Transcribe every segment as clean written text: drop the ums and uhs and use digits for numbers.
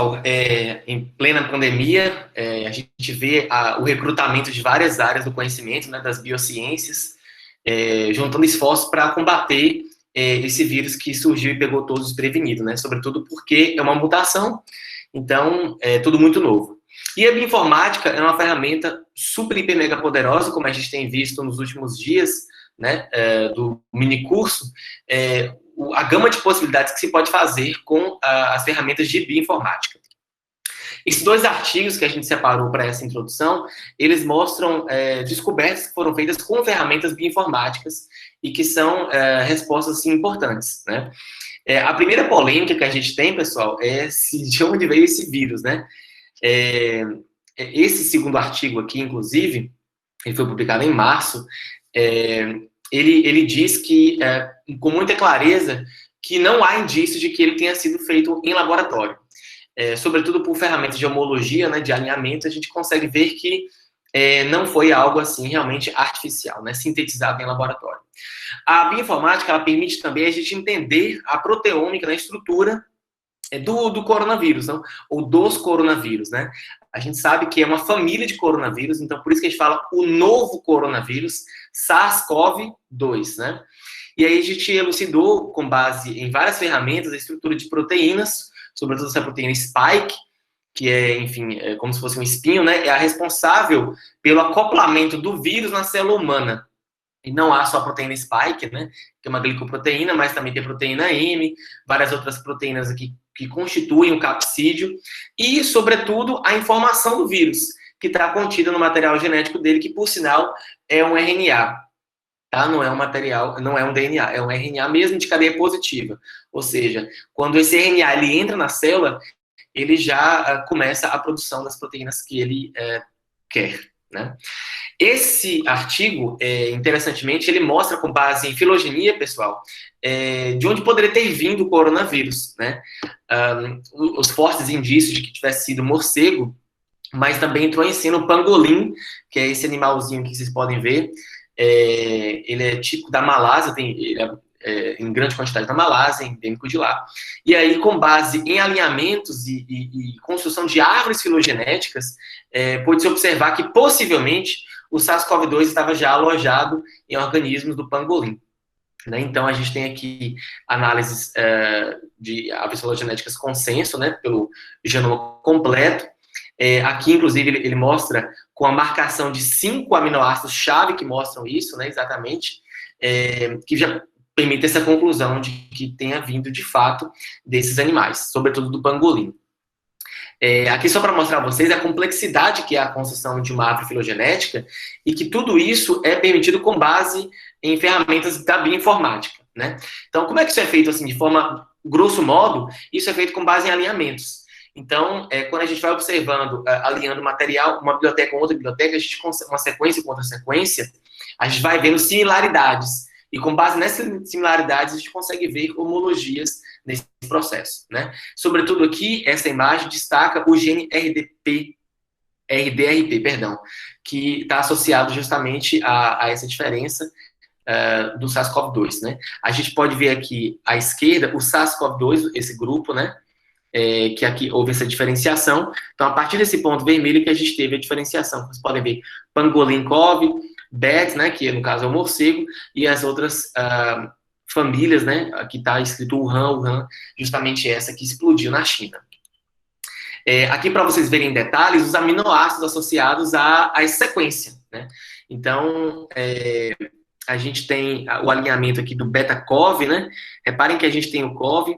pessoal, em plena pandemia, a gente vê o recrutamento de várias áreas do conhecimento, né, das biociências, juntando esforços para combater esse vírus que surgiu e pegou todos desprevenidos, né, sobretudo porque é uma mutação, então é tudo muito novo. E a bioinformática é uma ferramenta super, hiper, mega poderosa, como a gente tem visto nos últimos dias, né, do minicurso, a gama de possibilidades que se pode fazer com as ferramentas de bioinformática. Esses dois artigos que a gente separou para essa introdução, eles mostram descobertas que foram feitas com ferramentas bioinformáticas e que são respostas assim, importantes, né? A primeira polêmica que a gente tem, pessoal, é de onde veio esse vírus, né? Esse segundo artigo aqui, inclusive, ele foi publicado em março, ele diz que, com muita clareza, que não há indícios de que ele tenha sido feito em laboratório. Sobretudo por ferramentas de homologia, né, de alinhamento, a gente consegue ver que não foi algo assim realmente artificial, né, sintetizado em laboratório. A bioinformática, ela permite também a gente entender a proteômica na estrutura do coronavírus, não? Ou dos coronavírus, né? A gente sabe que é uma família de coronavírus, então por isso que a gente fala o novo coronavírus, SARS-CoV-2, né? E aí a gente elucidou, com base em várias ferramentas, a estrutura de proteínas, sobretudo essa proteína spike, que enfim, como se fosse um espinho, né? É a responsável pelo acoplamento do vírus na célula humana. E não há só a proteína spike, né? Que é uma glicoproteína, mas também tem a proteína M, várias outras proteínas aqui que constituem o capsídeo, e, sobretudo, a informação do vírus, que está contida no material genético dele, que, por sinal, é um RNA. Tá? Não é um material, não é um DNA, é um RNA mesmo de cadeia positiva. Ou seja, quando esse RNA ele entra na célula, ele já começa a produção das proteínas que ele quer, né? Esse artigo, interessantemente, ele mostra, com base em filogenia, pessoal, de onde poderia ter vindo o coronavírus, né? Os fortes indícios de que tivesse sido morcego, mas também entrou em cena o pangolim, que é esse animalzinho que vocês podem ver. Ele é típico da Malásia, ele em grande quantidade na Malásia, endêmico de lá. E aí, com base em alinhamentos e construção de árvores filogenéticas, pôde-se observar que, possivelmente, o SARS-CoV-2 estava já alojado em organismos do pangolim. Né? Então, a gente tem aqui análises de árvores filogenéticas consenso, né, pelo genoma completo. Aqui, inclusive, ele mostra com a marcação de 5 aminoácidos-chave que mostram isso, né, exatamente, que já permite essa conclusão de que tenha vindo, de fato, desses animais, sobretudo do pangolim. Aqui só para mostrar a vocês a complexidade que é a construção de uma árvore filogenética e que tudo isso é permitido com base em ferramentas da bioinformática, né? Então, como é que isso é feito, assim, de forma, grosso modo, isso é feito com base em alinhamentos. Então, quando a gente vai observando, alinhando material, uma biblioteca com outra biblioteca, a gente consegue, uma sequência com outra sequência, a gente vai vendo similaridades. E com base nessas similaridades, a gente consegue ver homologias nesse processo, né? Sobretudo aqui, essa imagem destaca o gene RDRP, perdão, que está associado justamente a essa diferença do SARS-CoV-2, né? A gente pode ver aqui à esquerda o SARS-CoV-2, esse grupo, né? Que aqui houve essa diferenciação. Então, a partir desse ponto vermelho que a gente teve a diferenciação. Vocês podem ver Pangolin CoV, BET, né, que no caso é o morcego, e as outras famílias, né, aqui está escrito Wuhan, justamente essa que explodiu na China. Aqui, para vocês verem em detalhes, os aminoácidos associados a essa sequência, né? Então, a gente tem o alinhamento aqui do beta-CoV, né? Reparem que a gente tem o CoV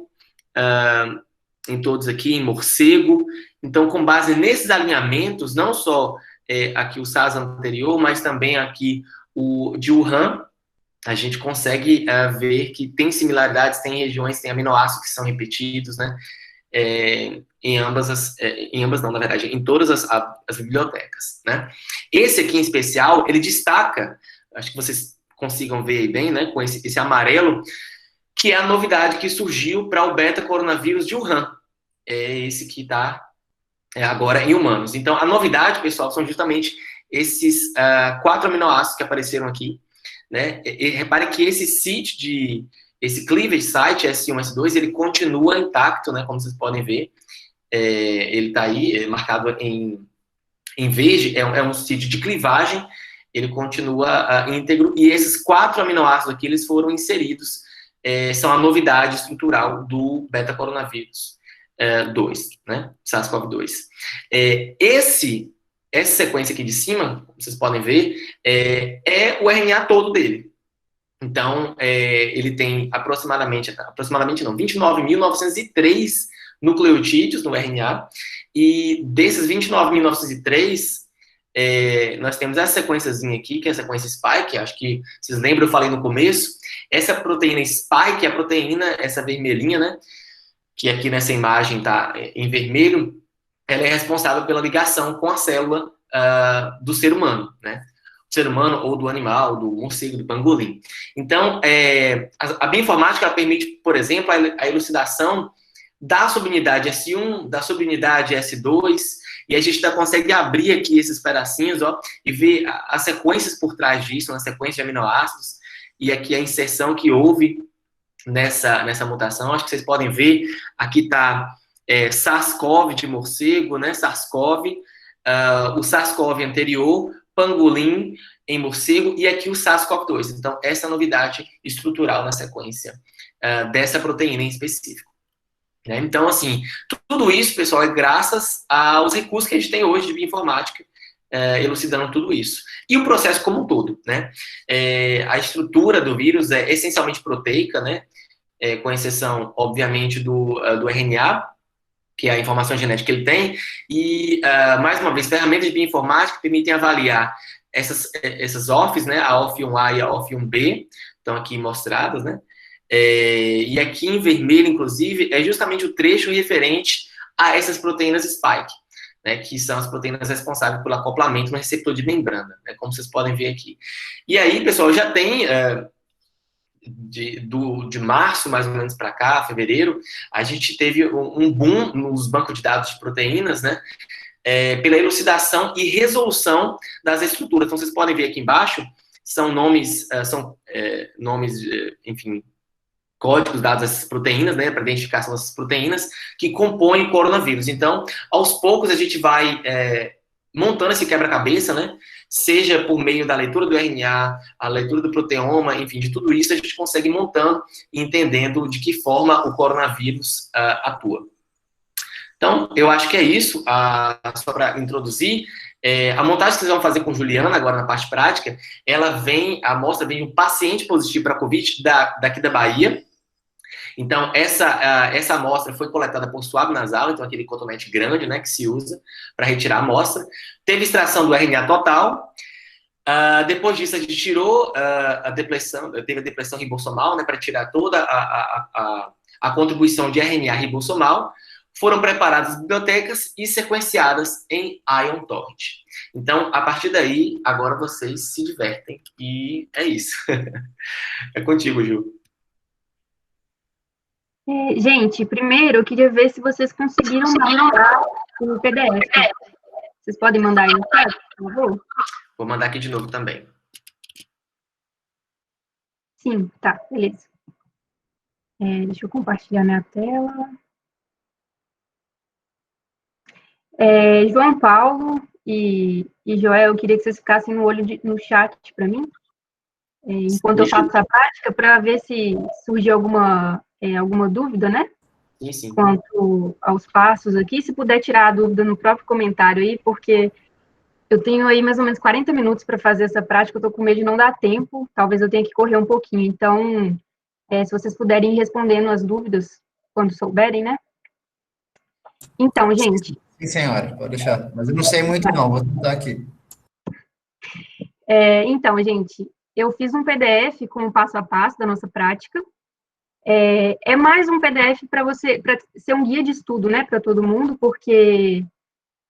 em todos aqui, em morcego. Então, com base nesses alinhamentos, não só aqui o SARS anterior, mas também aqui o de Wuhan, a gente consegue ver que tem similaridades, tem regiões, tem aminoácidos que são repetidos, né? Em ambas não, na verdade, em todas as bibliotecas, né? Esse aqui em especial, ele destaca, acho que vocês consigam ver aí bem, né, com esse amarelo, que é a novidade que surgiu para o beta-coronavírus de Wuhan. É esse que está agora em humanos. Então, a novidade, pessoal, são justamente esses 4 aminoácidos que apareceram aqui, né? E reparem que esse cleavage site, S1, S2, ele continua intacto, né, como vocês podem ver. ele está aí, marcado em verde, é um sítio de clivagem, ele continua íntegro, e esses 4 aminoácidos aqui, eles foram inseridos, são a novidade estrutural do beta-coronavírus 2, né, SARS-CoV-2. Essa sequência aqui de cima, como vocês podem ver, é o RNA todo dele. Então, ele tem aproximadamente não, 29.903 nucleotídeos no RNA, e desses 29.903, nós temos essa sequenciazinha aqui, que é a sequência spike, acho que vocês lembram, eu falei no começo, essa proteína spike, a proteína, essa vermelhinha, né, que aqui nessa imagem está em vermelho, ela é responsável pela ligação com a célula do ser humano, né, do ser humano ou do animal, do morcego, do pangolim. Então, a bioinformática, ela permite, por exemplo, a elucidação da subunidade S1, da subunidade S2, e a gente consegue abrir aqui esses pedacinhos, ó, e ver as sequências por trás disso, uma sequência de aminoácidos, e aqui a inserção que houve nessa mutação. Acho que vocês podem ver, aqui está SARS-CoV de morcego, né, SARS-CoV, o SARS-CoV anterior, pangolim em morcego, e aqui o SARS-CoV-2. Então, essa é a novidade estrutural na sequência dessa proteína em específico. Né? Então, assim, tudo isso, pessoal, é graças aos recursos que a gente tem hoje de bioinformática, elucidando tudo isso. E o processo como um todo, né? A estrutura do vírus é essencialmente proteica, né? Com exceção, obviamente, do RNA, que é a informação genética que ele tem, e, mais uma vez, ferramentas de bioinformática permitem avaliar essas OFs, né? A OF1A e a OF1B, estão aqui mostradas, né? E aqui em vermelho, inclusive, é justamente o trecho referente a essas proteínas spike, né, que são as proteínas responsáveis pelo acoplamento no receptor de membrana, né, como vocês podem ver aqui. E aí, pessoal, já tem, de março, mais ou menos, para cá, fevereiro, a gente teve um boom nos bancos de dados de proteínas, né, pela elucidação e resolução das estruturas. Então, vocês podem ver aqui embaixo, são nomes, enfim, códigos dados a essas proteínas, né, para identificação dessas proteínas, que compõem o coronavírus. Então, aos poucos, a gente vai montando esse quebra-cabeça, né, seja por meio da leitura do RNA, a leitura do proteoma, enfim, de tudo isso, a gente consegue ir montando e entendendo de que forma o coronavírus atua. Então, eu acho que é isso, só para introduzir. A montagem que vocês vão fazer com Juliana, agora na parte prática, a amostra vem de um paciente positivo para Covid daqui da Bahia. Então, essa amostra foi coletada por suave nasal, então aquele cotonete grande, né, que se usa para retirar a amostra. Teve extração do RNA total. Depois disso, a gente tirou teve a depressão ribossomal, né, para tirar toda a contribuição de RNA ribossomal. Foram preparadas bibliotecas e sequenciadas em Ion Torrent. Então, a partir daí, agora vocês se divertem. E é isso. É contigo, Ju. Gente, primeiro eu queria ver se vocês conseguiram mandar o PDF. Vocês podem mandar aí no chat, por favor? Vou mandar aqui de novo também. Sim, tá, beleza. Deixa eu compartilhar minha tela. João Paulo e Joel, eu queria que vocês ficassem no chat para mim, enquanto eu faço a prática, para ver se surge alguma dúvida, né? Sim. Quanto aos passos aqui, se puder tirar a dúvida no próprio comentário aí, porque eu tenho aí mais ou menos 40 minutos para fazer essa prática, eu estou com medo de não dar tempo, talvez eu tenha que correr um pouquinho. Então, se vocês puderem ir respondendo as dúvidas quando souberem, né? Então, gente... Sim, senhora, pode deixar. Mas eu não sei muito não, vou tentar aqui. Então, gente, eu fiz um PDF com o passo a passo da nossa prática. É mais um PDF para ser um guia de estudo, né, para todo mundo, porque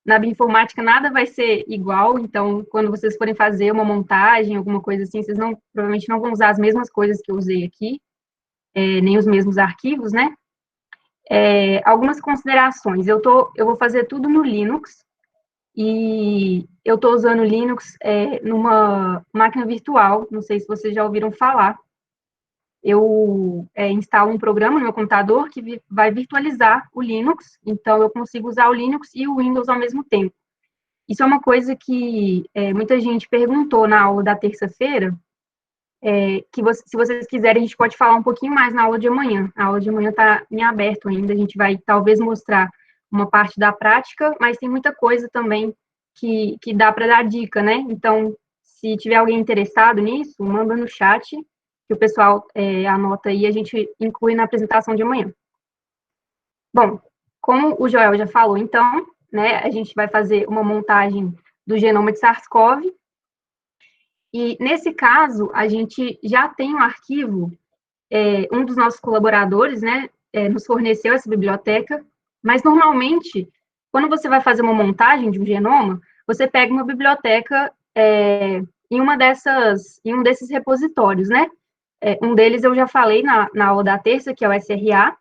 na bioinformática nada vai ser igual, então, quando vocês forem fazer uma montagem, alguma coisa assim, vocês provavelmente não vão usar as mesmas coisas que eu usei aqui, nem os mesmos arquivos, né? Algumas considerações. Eu vou fazer tudo no Linux, e eu estou usando o Linux numa máquina virtual, não sei se vocês já ouviram falar. eu instalo um programa no meu computador que vai virtualizar o Linux, então eu consigo usar o Linux e o Windows ao mesmo tempo. Isso é uma coisa que muita gente perguntou na aula da terça-feira, se vocês quiserem, a gente pode falar um pouquinho mais na aula de amanhã. A aula de amanhã está em aberto ainda, a gente vai talvez mostrar uma parte da prática, mas tem muita coisa também que dá para dar dica, né? Então, se tiver alguém interessado nisso, manda no chat, que o pessoal anota aí e a gente inclui na apresentação de amanhã. Bom, como o Joel já falou, então, né, a gente vai fazer uma montagem do genoma de SARS-CoV, e nesse caso, a gente já tem um arquivo, um dos nossos colaboradores, né, nos forneceu essa biblioteca, mas normalmente, quando você vai fazer uma montagem de um genoma, você pega uma biblioteca em um desses repositórios, né? Um deles eu já falei na aula da terça, que é o SRA,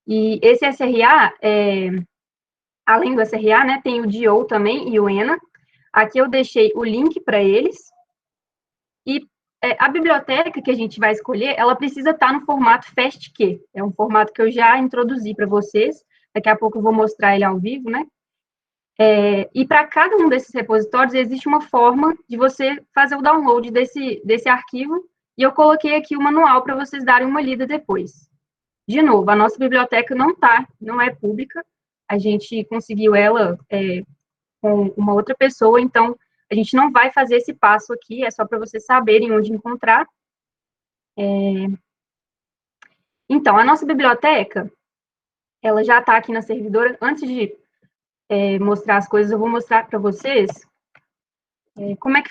e esse SRA, além do SRA, né, tem o DIO também e o ENA. Aqui eu deixei o link para eles, e a biblioteca que a gente vai escolher, ela precisa estar no formato FASTQ, é um formato que eu já introduzi para vocês, daqui a pouco eu vou mostrar ele ao vivo, né? E para cada um desses repositórios, existe uma forma de você fazer o download desse arquivo, e eu coloquei aqui o manual para vocês darem uma lida depois. De novo, a nossa biblioteca não é pública, a gente conseguiu ela com uma outra pessoa, então a gente não vai fazer esse passo aqui, é só para vocês saberem onde encontrar. Então, a nossa biblioteca, ela já está aqui na servidora. Antes de mostrar as coisas, eu vou mostrar para vocês como é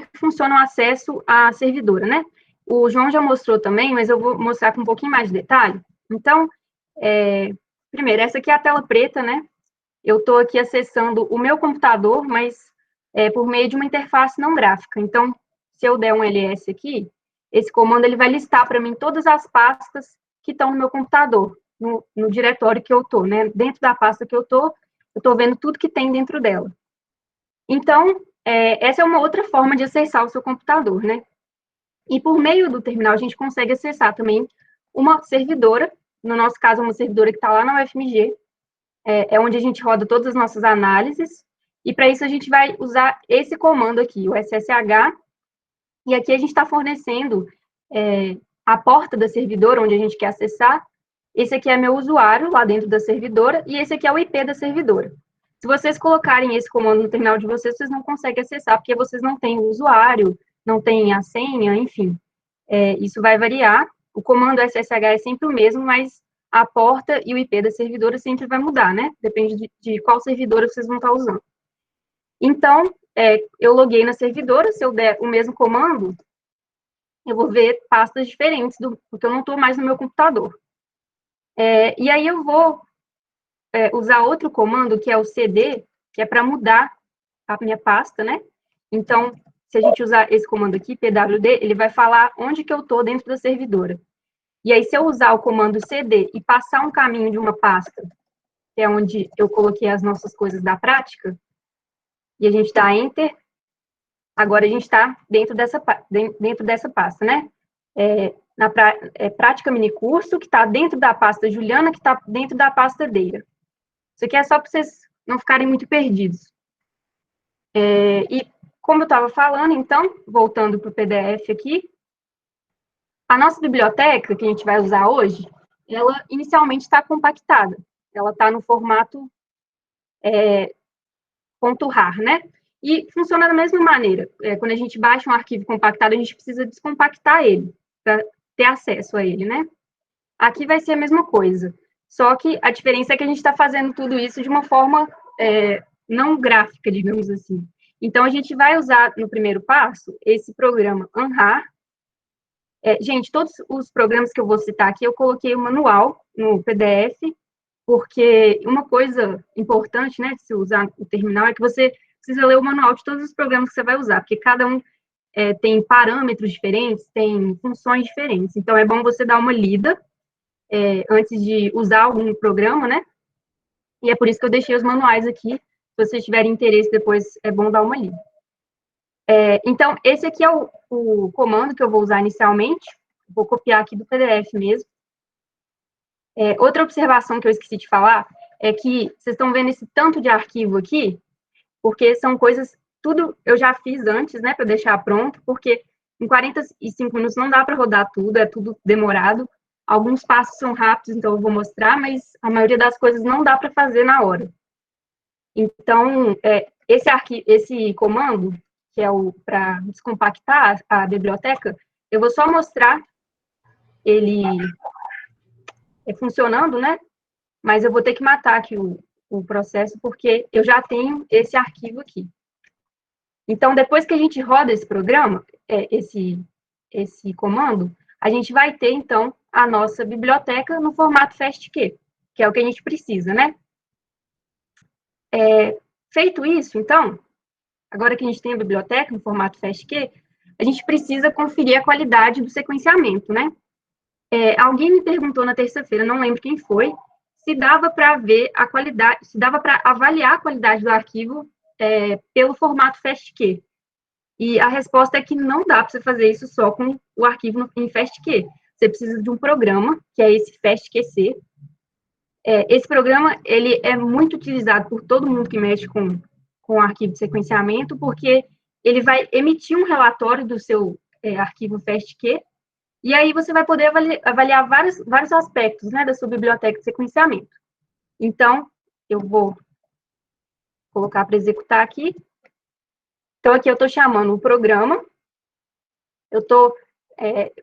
que funciona o acesso à servidora, né? O João já mostrou também, mas eu vou mostrar com um pouquinho mais de detalhe. Então, primeiro, essa aqui é a tela preta, né? Eu estou aqui acessando o meu computador, mas por meio de uma interface não gráfica. Então, se eu der um ls aqui, esse comando ele vai listar para mim todas as pastas que estão no meu computador, no diretório que eu estou, né? Dentro da pasta que eu estou vendo tudo que tem dentro dela. Então, essa é uma outra forma de acessar o seu computador, né? E por meio do terminal, a gente consegue acessar também uma servidora, no nosso caso, uma servidora que está lá na UFMG, onde a gente roda todas as nossas análises, e para isso a gente vai usar esse comando aqui, o SSH, e aqui a gente está fornecendo a porta da servidora, onde a gente quer acessar. Esse aqui é meu usuário lá dentro da servidora, e esse aqui é o IP da servidora. Se vocês colocarem esse comando no terminal de vocês, vocês não conseguem acessar, porque vocês não têm o usuário, não têm a senha, enfim. Isso vai variar. O comando SSH é sempre o mesmo, mas a porta e o IP da servidora sempre vai mudar, né? Depende de qual servidora vocês vão estar usando. Então, eu loguei na servidora, se eu der o mesmo comando, eu vou ver pastas diferentes, porque eu não estou mais no meu computador. E aí eu vou usar outro comando, que é o cd, que é para mudar a minha pasta, né? Então, se a gente usar esse comando aqui, pwd, ele vai falar onde que eu estou dentro da servidora. E aí, se eu usar o comando cd e passar um caminho de uma pasta, que é onde eu coloquei as nossas coisas da prática, e a gente dá Enter, agora a gente está dentro dessa pasta, né? Prática minicurso, que está dentro da pasta Juliana, que está dentro da pasta Deira. Isso aqui é só para vocês não ficarem muito perdidos. E como eu estava falando, então, voltando para o PDF aqui, a nossa biblioteca, que a gente vai usar hoje, ela inicialmente está compactada. Ela está no formato .rar, né? E funciona da mesma maneira. Quando a gente baixa um arquivo compactado, a gente precisa descompactar ele, para ter acesso a ele, né? Aqui vai ser a mesma coisa. Só que a diferença é que a gente está fazendo tudo isso de uma forma não gráfica, digamos assim. Então, a gente vai usar, no primeiro passo, esse programa Unrar. Gente, todos os programas que eu vou citar aqui, eu coloquei o manual no PDF, porque uma coisa importante, né, de se usar o terminal, é que você precisa ler o manual de todos os programas que você vai usar, porque cada um tem parâmetros diferentes, tem funções diferentes. Então, é bom você dar uma lida antes de usar algum programa, né? E é por isso que eu deixei os manuais aqui. Se vocês tiverem interesse, depois é bom dar uma lida. Então, esse aqui é o comando que eu vou usar inicialmente. vou copiar aqui do PDF mesmo. Outra observação que eu esqueci de falar é que vocês estão vendo esse tanto de arquivo aqui, porque são coisas, tudo eu já fiz antes, né, para deixar pronto, porque em 45 minutos não dá para rodar tudo, é tudo demorado. Alguns passos são rápidos, então eu vou mostrar, mas a maioria das coisas não dá para fazer na hora. Então, esse comando, que é o para descompactar a biblioteca, eu vou só mostrar ele funcionando, né? Mas eu vou ter que matar aqui o processo, porque eu já tenho esse arquivo aqui. Então, depois que a gente roda esse programa, esse comando, a gente vai ter, então, a nossa biblioteca no formato FASTQ, que é o que a gente precisa, né? Feito isso, então, agora que a gente tem a biblioteca no formato FASTQ, a gente precisa conferir a qualidade do sequenciamento, né? Alguém me perguntou na terça-feira, não lembro quem foi, se dava para ver a qualidade, se dava para avaliar a qualidade do arquivo pelo formato FASTQ. E a resposta é que não dá para você fazer isso só com o arquivo em FASTQ. Você precisa de um programa, que é esse FASTQC. Esse programa, ele é muito utilizado por todo mundo que mexe com o arquivo de sequenciamento, porque ele vai emitir um relatório do seu arquivo FASTQ, e aí você vai poder avaliar vários aspectos, né, da sua biblioteca de sequenciamento. Então, eu vou colocar para executar aqui. Então, aqui eu estou chamando o programa, eu estou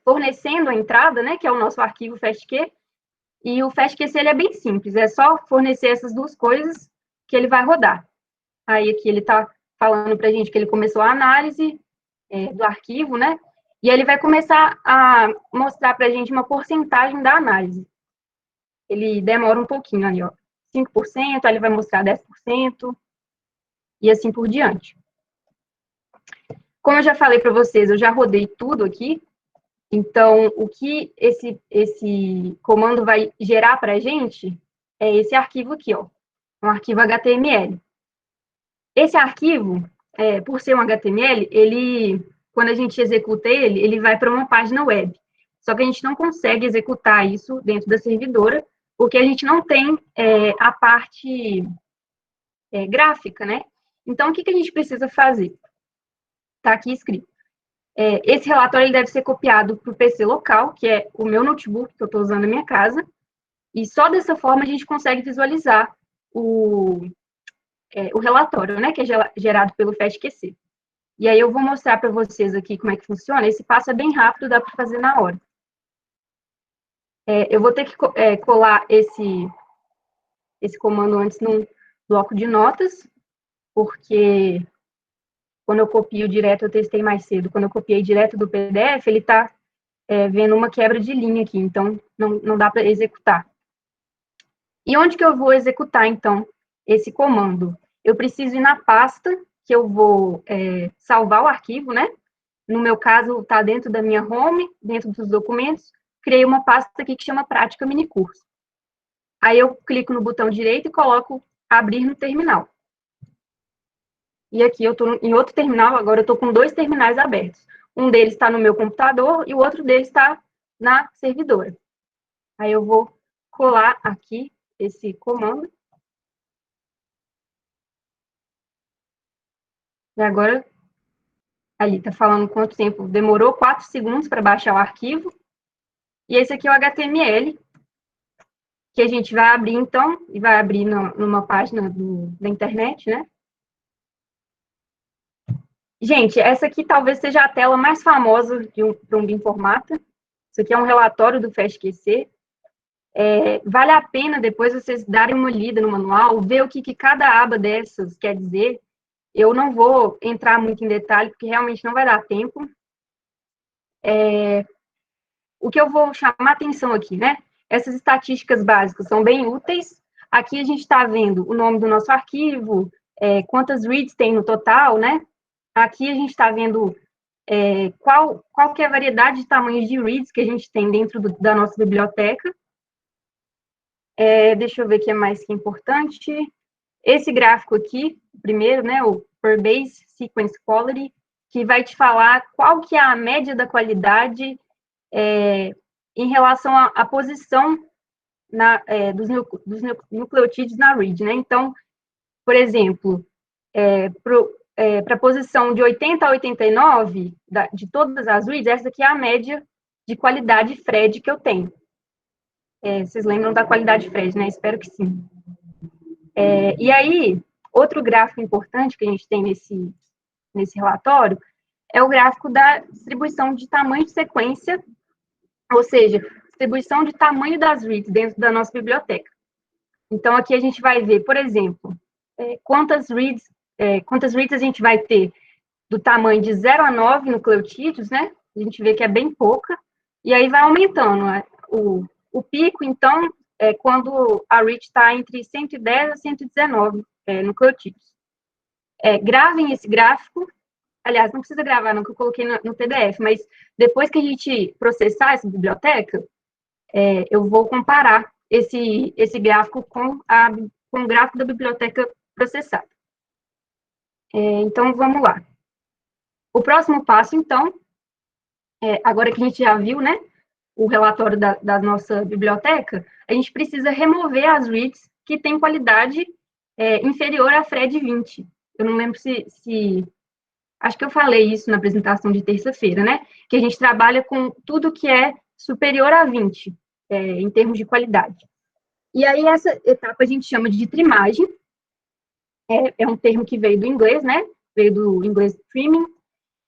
fornecendo a entrada, né, que é o nosso arquivo FASTQ, e o FASTQC ele é bem simples, é só fornecer essas duas coisas que ele vai rodar. Aí aqui ele está falando para a gente que ele começou a análise do arquivo, né, e ele vai começar a mostrar para a gente uma porcentagem da análise. Ele demora um pouquinho ali, ó, 5%, aí ele vai mostrar 10%, e assim por diante. Como eu já falei para vocês, eu já rodei tudo aqui, então o que esse comando vai gerar para a gente é esse arquivo aqui, ó, um arquivo HTML. Esse arquivo, por ser um HTML, quando a gente executa ele vai para uma página web. Só que a gente não consegue executar isso dentro da servidora, porque a gente não tem a parte gráfica, né? Então, o que a gente precisa fazer? Está aqui escrito. Esse relatório ele deve ser copiado para o PC local, que é o meu notebook que eu estou usando na minha casa, e só dessa forma a gente consegue visualizar o relatório, né, que é gerado pelo FASTQC. E aí eu vou mostrar para vocês aqui como é que funciona. Esse passo é bem rápido, dá para fazer na hora. Eu vou ter que colar esse comando antes num bloco de notas, porque quando eu copio direto, eu testei mais cedo, quando eu copiei direto do PDF, ele está vendo uma quebra de linha aqui, então não dá para executar. E onde que eu vou executar, então, esse comando? Eu preciso ir na pasta que eu vou salvar o arquivo, né? No meu caso, está dentro da minha home, dentro dos documentos, criei uma pasta aqui que chama Prática Minicurso. Aí eu clico no botão direito e coloco Abrir no terminal. E aqui eu estou em outro terminal, agora eu estou com 2 terminais abertos. Um deles está no meu computador e o outro deles está na servidora. Aí eu vou colar aqui esse comando. E agora, ali está falando quanto tempo demorou, 4 segundos para baixar o arquivo. E esse aqui é o HTML, que a gente vai abrir, então, e vai abrir numa página da internet, né? Gente, essa aqui talvez seja a tela mais famosa para um Bioinformata. Isso aqui é um relatório do FASTQC. Vale a pena depois vocês darem uma lida no manual, ver o que cada aba dessas quer dizer. Eu não vou entrar muito em detalhe, porque realmente não vai dar tempo. O que eu vou chamar atenção aqui, né? Essas estatísticas básicas são bem úteis. Aqui a gente está vendo o nome do nosso arquivo, quantas reads tem no total, né? Aqui a gente está vendo qual que é a variedade de tamanhos de reads que a gente tem dentro da nossa biblioteca. Deixa eu ver o que é mais que importante. Esse gráfico aqui, primeiro, né, o Per Base Sequence Quality, que vai te falar qual que é a média da qualidade em relação à posição dos nucleotídeos na read, né? Então, por exemplo, para a posição de 80 a 89 de todas as reads, essa aqui é a média de qualidade FRED que eu tenho. Vocês lembram da qualidade FRED, né? Espero que sim. E aí, outro gráfico importante que a gente tem nesse relatório é o gráfico da distribuição de tamanho de sequência, ou seja, distribuição de tamanho das reads dentro da nossa biblioteca. Então, aqui a gente vai ver, por exemplo, quantas reads a gente vai ter do tamanho de 0 a 9 nucleotídeos, né? A gente vê que é bem pouca, e aí vai aumentando, né? O pico, então, é quando a read está entre 110 a 119 nucleotídeos. Gravem esse gráfico. Aliás, não precisa gravar, não, que eu coloquei no PDF, mas depois que a gente processar essa biblioteca, eu vou comparar esse gráfico com o gráfico da biblioteca processada. Então, vamos lá. O próximo passo, então, agora que a gente já viu, né, o relatório da nossa biblioteca, a gente precisa remover as reads que têm qualidade inferior a FRED 20. Eu não lembro se acho que eu falei isso na apresentação de terça-feira, né? Que a gente trabalha com tudo que é superior a 20, em termos de qualidade. E aí, essa etapa a gente chama de trimagem. É um termo que veio do inglês, né? Veio do inglês trimming.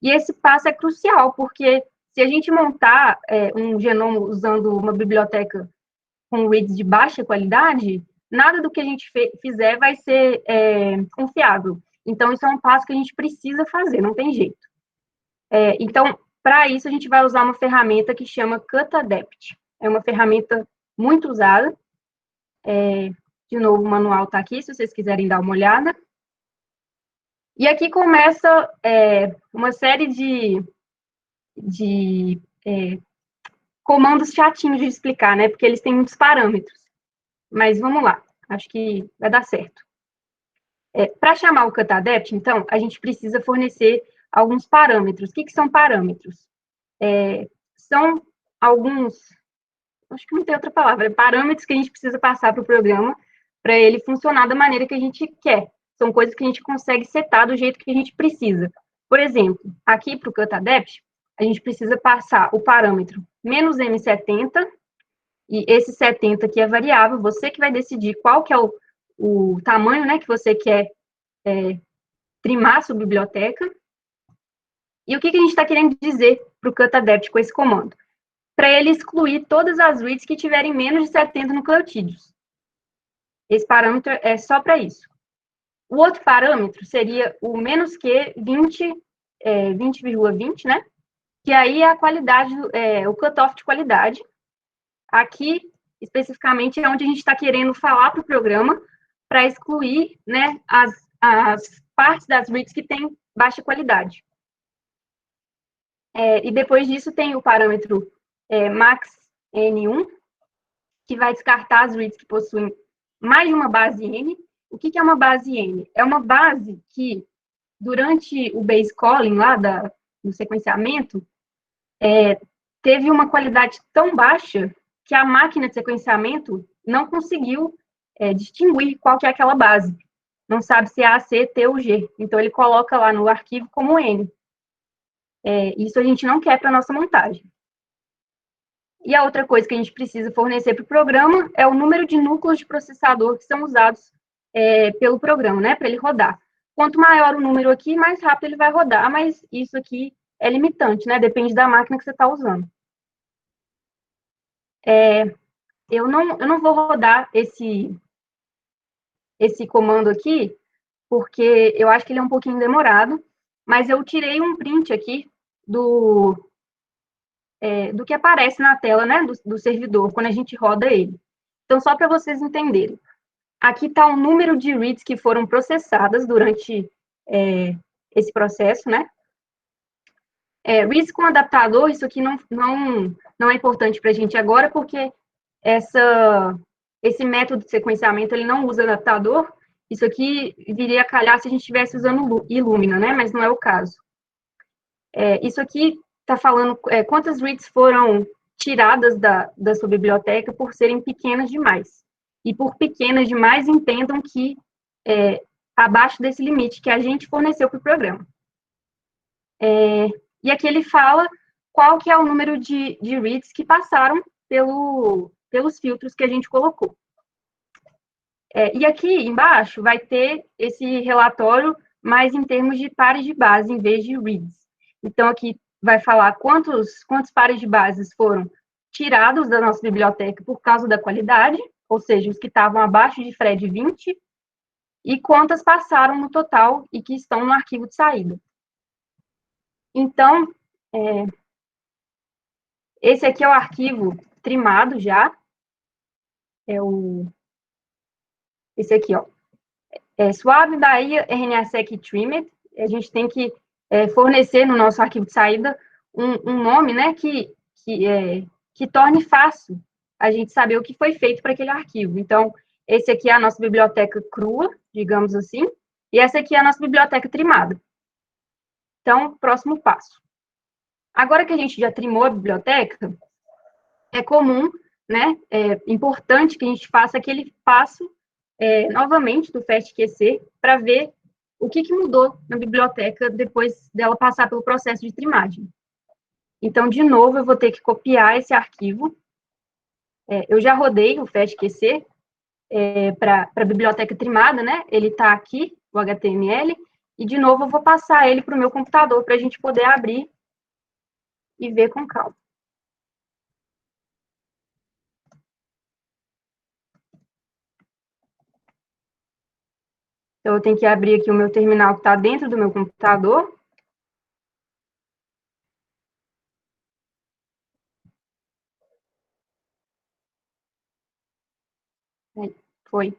E esse passo é crucial, porque se a gente montar um genoma usando uma biblioteca com reads de baixa qualidade, nada do que a gente fizer vai ser confiável. Então, isso é um passo que a gente precisa fazer, não tem jeito. Então, para isso, a gente vai usar uma ferramenta que chama CutAdapt. É uma ferramenta muito usada. De novo, o manual está aqui, se vocês quiserem dar uma olhada. E aqui começa uma série de comandos chatinhos de explicar, né? Porque eles têm muitos parâmetros. Mas vamos lá, acho que vai dar certo. Para chamar o CutAdapt, então, a gente precisa fornecer alguns parâmetros. O que são parâmetros? São alguns, acho que não tem outra palavra, parâmetros que a gente precisa passar para o programa para ele funcionar da maneira que a gente quer. São coisas que a gente consegue setar do jeito que a gente precisa. Por exemplo, aqui para o CutAdapt, a gente precisa passar o parâmetro menos M70, e esse 70 aqui é variável, você que vai decidir qual que é o tamanho, né, que você quer trimar a sua biblioteca. E o que a gente está querendo dizer para o CutAdapt com esse comando? Para ele excluir todas as reads que tiverem menos de 70 nucleotídeos. Esse parâmetro é só para isso. O outro parâmetro seria o menos que 20,20, né? Que aí é a qualidade, o cutoff de qualidade. Aqui, especificamente, é onde a gente está querendo falar para o programa para excluir, né, as partes das reads que têm baixa qualidade. E depois disso tem o parâmetro max N1, que vai descartar as reads que possuem mais de uma base N. O que é uma base N? É uma base que, durante o base calling lá do sequenciamento, teve uma qualidade tão baixa que a máquina de sequenciamento não conseguiu distinguir qual que é aquela base. Não sabe se é A, C, T ou G. Então, ele coloca lá no arquivo como N. Isso a gente não quer para a nossa montagem. E a outra coisa que a gente precisa fornecer para o programa é o número de núcleos de processador que são usados pelo programa, né, para ele rodar. Quanto maior o número aqui, mais rápido ele vai rodar, mas isso aqui é limitante, né, depende da máquina que você está usando. Eu não vou rodar esse comando aqui, porque eu acho que ele é um pouquinho demorado, mas eu tirei um print aqui do que aparece na tela, né, do servidor, quando a gente roda ele. Então, só para vocês entenderem. Aqui está o número de reads que foram processadas durante esse processo, né? Reads com adaptador, isso aqui não é importante para a gente agora, porque esse método de sequenciamento, ele não usa adaptador. Isso aqui viria a calhar se a gente estivesse usando Illumina, né? Mas não é o caso. Isso aqui está falando quantas reads foram tiradas da sua biblioteca por serem pequenas demais. E por pequenas demais, entendam que abaixo desse limite que a gente forneceu para o programa. E aqui ele fala qual que é o número de reads que passaram pelos filtros que a gente colocou. E aqui embaixo vai ter esse relatório, mas em termos de pares de base, em vez de reads. Então, aqui vai falar quantos pares de bases foram tirados da nossa biblioteca por causa da qualidade, ou seja, os que estavam abaixo de FRED 20, e quantas passaram no total e que estão no arquivo de saída. Então, esse aqui é o arquivo trimado já, esse aqui, ó. Suave Bahia RNA-seq Trimmed. A gente tem que fornecer no nosso arquivo de saída um nome, né, que torne fácil a gente saber o que foi feito para aquele arquivo. Então, esse aqui é a nossa biblioteca crua, digamos assim, e essa aqui é a nossa biblioteca trimada. Então, próximo passo. Agora que a gente já trimou a biblioteca, é comum, né, importante que a gente faça aquele passo novamente do FastQC para ver o que mudou na biblioteca depois dela passar pelo processo de trimagem. Então, de novo, eu vou ter que copiar esse arquivo. Eu já rodei o FastQC para a biblioteca trimada, né? Ele está aqui, o HTML, e, de novo, eu vou passar ele para o meu computador para a gente poder abrir e ver com calma. Então, eu tenho que abrir aqui o meu terminal que está dentro do meu computador. Foi.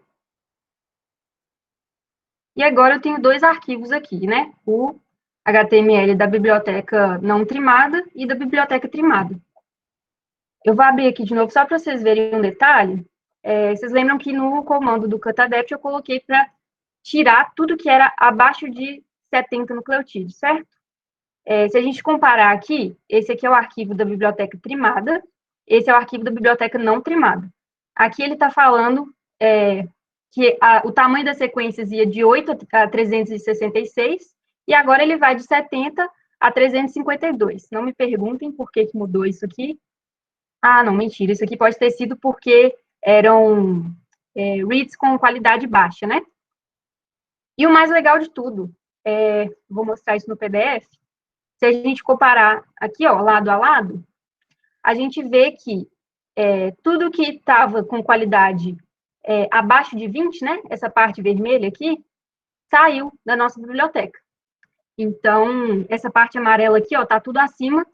E agora eu tenho dois arquivos aqui, né? O HTML da biblioteca não trimada e da biblioteca trimada. Eu vou abrir aqui de novo só para vocês verem um detalhe. Vocês lembram que no comando do cutadept eu coloquei para tirar tudo que era abaixo de 70 nucleotídeos, certo? Se a gente comparar aqui, esse aqui é o arquivo da biblioteca trimada, esse é o arquivo da biblioteca não trimada. Aqui ele está falando que o tamanho das sequências ia de 8 a 366, e agora ele vai de 70 a 352. Não me perguntem por que mudou isso aqui. Ah, não, mentira, isso aqui pode ter sido porque eram reads com qualidade baixa, né? E o mais legal de tudo, vou mostrar isso no PDF, se a gente comparar aqui, ó, lado a lado, a gente vê que tudo que estava com qualidade abaixo de 20, né, essa parte vermelha aqui, saiu da nossa biblioteca. Então, essa parte amarela aqui, ó, tá tudo acima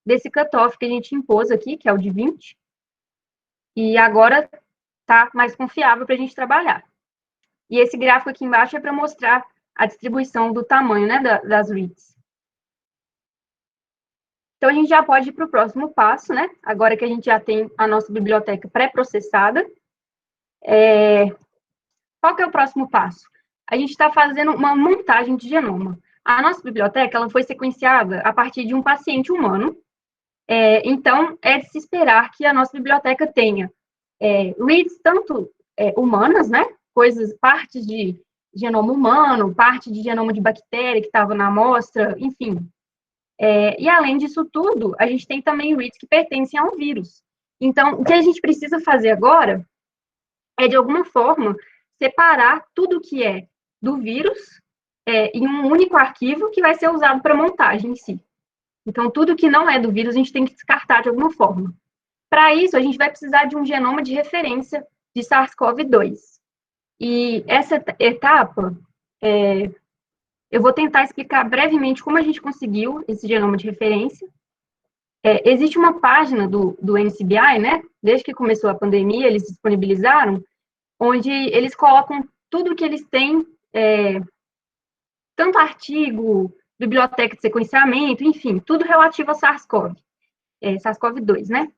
desse cutoff que a gente impôs aqui, que é o de 20, e agora tá mais confiável para a gente trabalhar. E esse gráfico aqui embaixo é para mostrar a distribuição do tamanho, né, das reads. Então, a gente já pode ir para o próximo passo, né, agora que a gente já tem a nossa biblioteca pré-processada. Qual que é o próximo passo? A gente está fazendo uma montagem de genoma. A nossa biblioteca ela foi sequenciada a partir de um paciente humano, então é de se esperar que a nossa biblioteca tenha reads tanto humanas, né, partes de genoma humano, parte de genoma de bactéria que estava na amostra, enfim. E além disso tudo, a gente tem também reads que pertencem a um vírus. Então, o que a gente precisa fazer agora é, de alguma forma, separar tudo que é do vírus em um único arquivo que vai ser usado para montagem em si. Então, tudo que não é do vírus, a gente tem que descartar de alguma forma. Para isso, a gente vai precisar de um genoma de referência de SARS-CoV-2. E essa etapa, eu vou tentar explicar brevemente como a gente conseguiu esse genoma de referência. Existe uma página do NCBI, né? Desde que começou a pandemia, eles disponibilizaram, onde eles colocam tudo que eles têm, tanto artigo, biblioteca de sequenciamento, enfim, tudo relativo a SARS-CoV-2, né?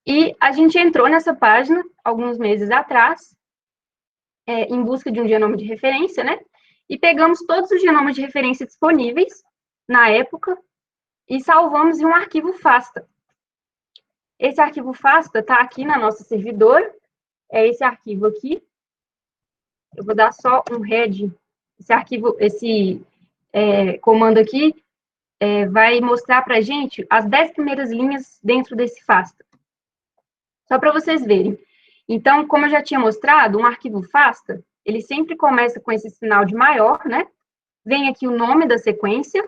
E a gente entrou nessa página, alguns meses atrás, em busca de um genoma de referência, né? E pegamos todos os genomas de referência disponíveis, na época, e salvamos em um arquivo FASTA. Esse arquivo FASTA está aqui na nossa servidora, é esse arquivo aqui. Eu vou dar só um head, esse comando aqui vai mostrar para a gente as 10 primeiras linhas dentro desse FASTA. Só para vocês verem. Então, como eu já tinha mostrado, um arquivo FASTA, ele sempre começa com esse sinal de maior, né? Vem aqui o nome da sequência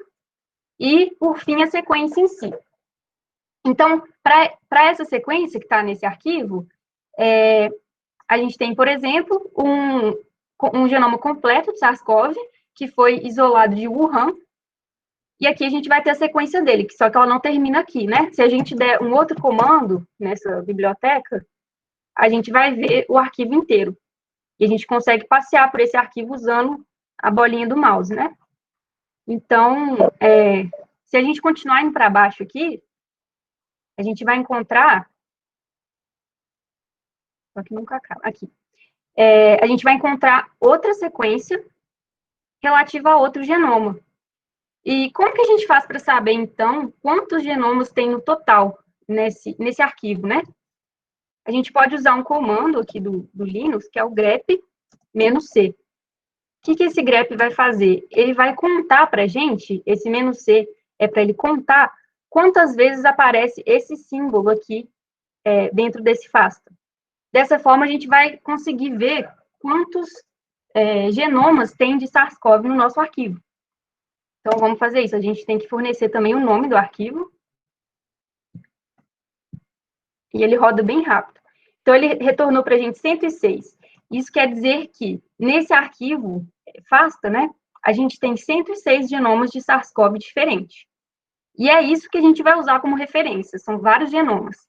e, por fim, a sequência em si. Então, para essa sequência que está nesse arquivo, a gente tem, por exemplo, um genoma completo de SARS-CoV, que foi isolado de Wuhan, e aqui a gente vai ter a sequência dele, só que ela não termina aqui, né? Se a gente der um outro comando nessa biblioteca, a gente vai ver o arquivo inteiro. E a gente consegue passear por esse arquivo usando a bolinha do mouse, né? Então, se a gente continuar indo para baixo aqui, a gente vai encontrar... Só que nunca acaba. Aqui. A gente vai encontrar outra sequência relativa a outro genoma. E como que a gente faz para saber, então, quantos genomas tem no total nesse arquivo, né? A gente pode usar um comando aqui do Linux, que é o grep-c. O que esse grep vai fazer? Ele vai contar para a gente, esse "-c" é para ele contar quantas vezes aparece esse símbolo aqui dentro desse FASTA. Dessa forma, a gente vai conseguir ver quantos genomas tem de SARS-CoV no nosso arquivo. Então, vamos fazer isso. A gente tem que fornecer também o nome do arquivo. E ele roda bem rápido. Então, ele retornou para a gente 106. Isso quer dizer que, nesse arquivo FASTA, né, a gente tem 106 genomas de SARS-CoV diferentes. E é isso que a gente vai usar como referência. São vários genomas.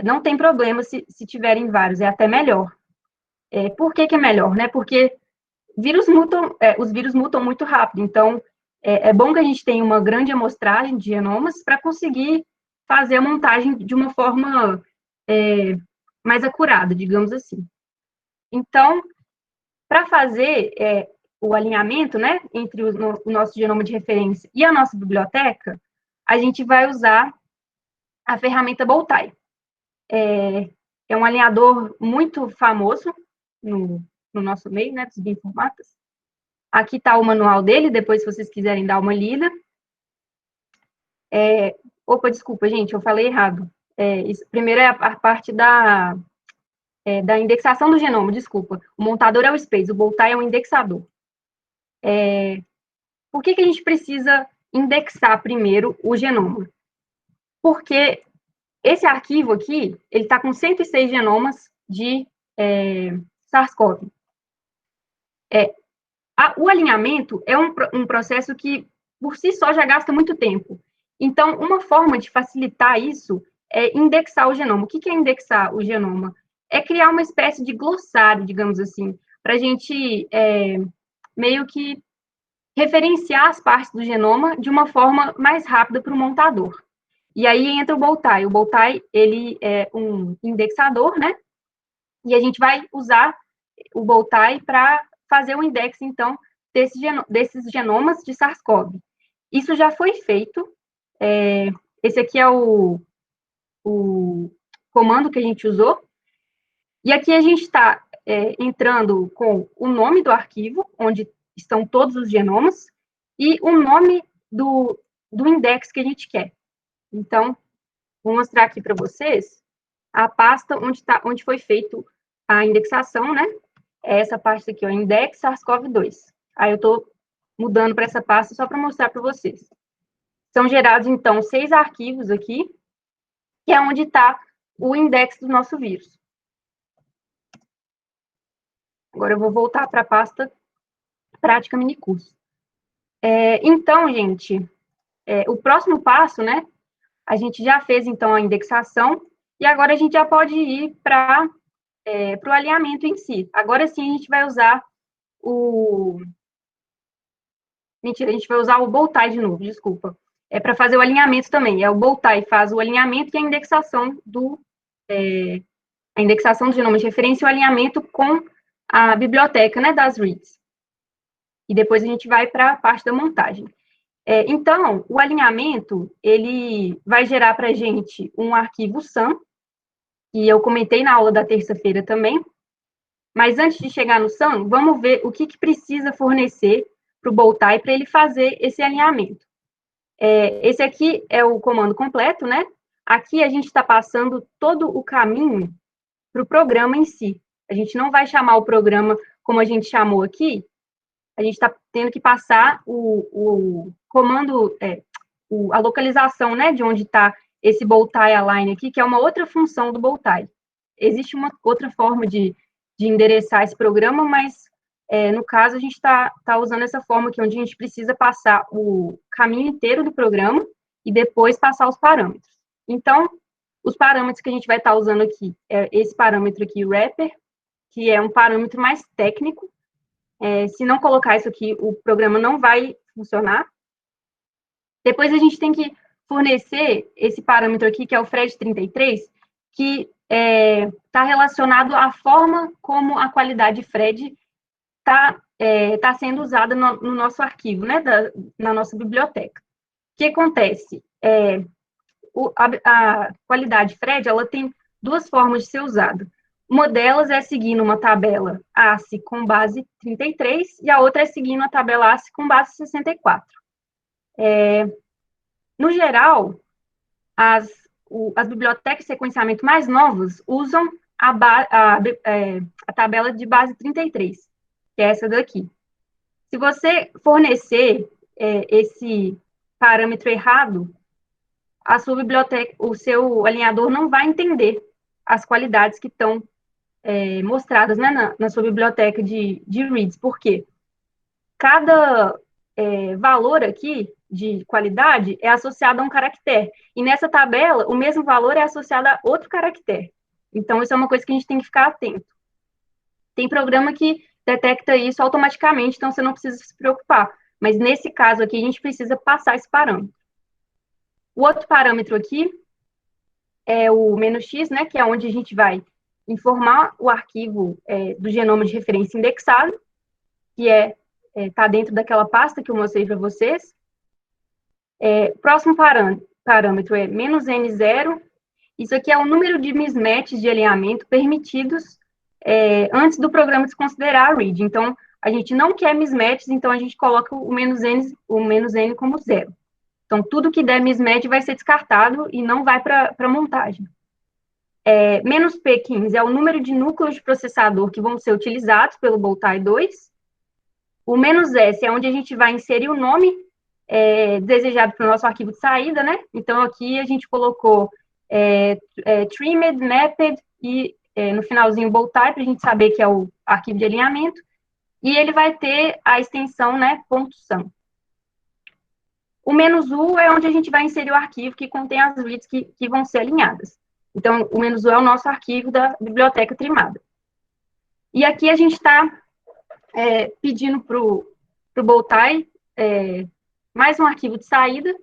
Não tem problema se tiverem vários, é até melhor. Por que é melhor? Né? Porque os vírus mutam muito rápido. Então, é bom que a gente tenha uma grande amostragem de genomas para conseguir fazer a montagem de uma forma mais acurada, digamos assim. Então, para fazer o alinhamento, né, entre o nosso genoma de referência e a nossa biblioteca, a gente vai usar a ferramenta Bowtie. É um alinhador muito famoso no nosso meio, né, dos bioinformáticos. Aqui está o manual dele, depois, se vocês quiserem dar uma lida. Opa, desculpa, gente, eu falei errado. Primeiro é a parte da indexação do genoma, desculpa. O montador é o Space, o Bowtie é um indexador. Por que a gente precisa indexar primeiro o genoma? Porque esse arquivo aqui, ele está com 106 genomas de SARS-CoV. O alinhamento é um processo que, por si só, já gasta muito tempo. Então, uma forma de facilitar isso é indexar o genoma. O que é indexar o genoma? É criar uma espécie de glossário, digamos assim, para a gente meio que referenciar as partes do genoma de uma forma mais rápida para o montador. E aí entra o Bowtie. O Bowtie, ele é um indexador, né? E a gente vai usar o Bowtie para fazer o index, então, desses genomas de SARS-CoV. Isso já foi feito. Esse aqui é o comando que a gente usou. E aqui a gente está entrando com o nome do arquivo, onde estão todos os genomas, e o nome do index que a gente quer. Então, vou mostrar aqui para vocês a pasta onde foi feito a indexação, né? É essa pasta aqui, ó, index SARS-CoV-2. Aí eu estou mudando para essa pasta só para mostrar para vocês. São gerados, então, 6 arquivos aqui, que é onde está o index do nosso vírus. Agora eu vou voltar para a pasta prática minicurso. Então, gente, o próximo passo, né? A gente já fez, então, a indexação, e agora a gente já pode ir para o alinhamento em si. Agora sim, a gente vai usar Mentira, a gente vai usar o Bowtie de novo, desculpa. Para fazer o alinhamento também. O Bowtie faz o alinhamento e a indexação do genoma de referência e o alinhamento com a biblioteca, né, das reads. E depois a gente vai para a parte da montagem. Então, o alinhamento, ele vai gerar para a gente um arquivo SAM, que eu comentei na aula da terça-feira também. Mas antes de chegar no SAM, vamos ver o que precisa fornecer para o Bowtie para ele fazer esse alinhamento. Esse aqui é o comando completo, né? Aqui a gente está passando todo o caminho para o programa em si. A gente não vai chamar o programa como a gente chamou aqui, a gente está tendo que passar o comando, a localização, né, de onde está esse Bowtie Align aqui, que é uma outra função do Bowtie. Existe uma outra forma de endereçar esse programa, mas, no caso, a gente está usando essa forma aqui, onde a gente precisa passar o caminho inteiro do programa e depois passar os parâmetros. Então, os parâmetros que a gente vai estar usando aqui é esse parâmetro aqui, wrapper, que é um parâmetro mais técnico. Se não colocar isso aqui, o programa não vai funcionar. Depois a gente tem que fornecer esse parâmetro aqui, que é o FRED33, que está relacionado à forma como a qualidade FRED está sendo usada no nosso arquivo, né, na nossa biblioteca. O que acontece? A qualidade FRED, ela tem duas formas de ser usada. Uma delas é seguindo uma tabela ASCII com base 33 e a outra é seguindo a tabela ASCII com base 64. No geral, as bibliotecas de sequenciamento mais novas usam a tabela de base 33, que é essa daqui. Se você fornecer esse parâmetro errado, a sua biblioteca, o seu alinhador não vai entender as qualidades que estão mostradas, né, na sua biblioteca de reads. Por quê? Cada valor aqui de qualidade é associado a um caractere. E nessa tabela, o mesmo valor é associado a outro caractere. Então, isso é uma coisa que a gente tem que ficar atento. Tem programa que detecta isso automaticamente, então você não precisa se preocupar. Mas nesse caso aqui, a gente precisa passar esse parâmetro. O outro parâmetro aqui é o "-x", né, que é onde a gente vai informar o arquivo do genoma de referência indexado, que está dentro daquela pasta que eu mostrei para vocês. Próximo parâmetro é "-n0". Isso aqui é o número de mismatches de alinhamento permitidos antes do programa desconsiderar a read. Então, a gente não quer mismatches, então a gente coloca o "-n" como 0. Então, tudo que der mismatch vai ser descartado e não vai para a montagem. "-p15" é o número de núcleos de processador que vão ser utilizados pelo Bowtie 2. O "-s" é onde a gente vai inserir o nome desejado para o nosso arquivo de saída, né? Então, aqui a gente colocou trimmed, mapped e no finalzinho Bowtie, para a gente saber que é o arquivo de alinhamento. E ele vai ter a extensão, né, .sam. O "-u" é onde a gente vai inserir o arquivo que contém as reads que vão ser alinhadas. Então, o "-u" é o nosso arquivo da biblioteca trimada. E aqui a gente está pedindo para o Bowtie mais um arquivo de saída,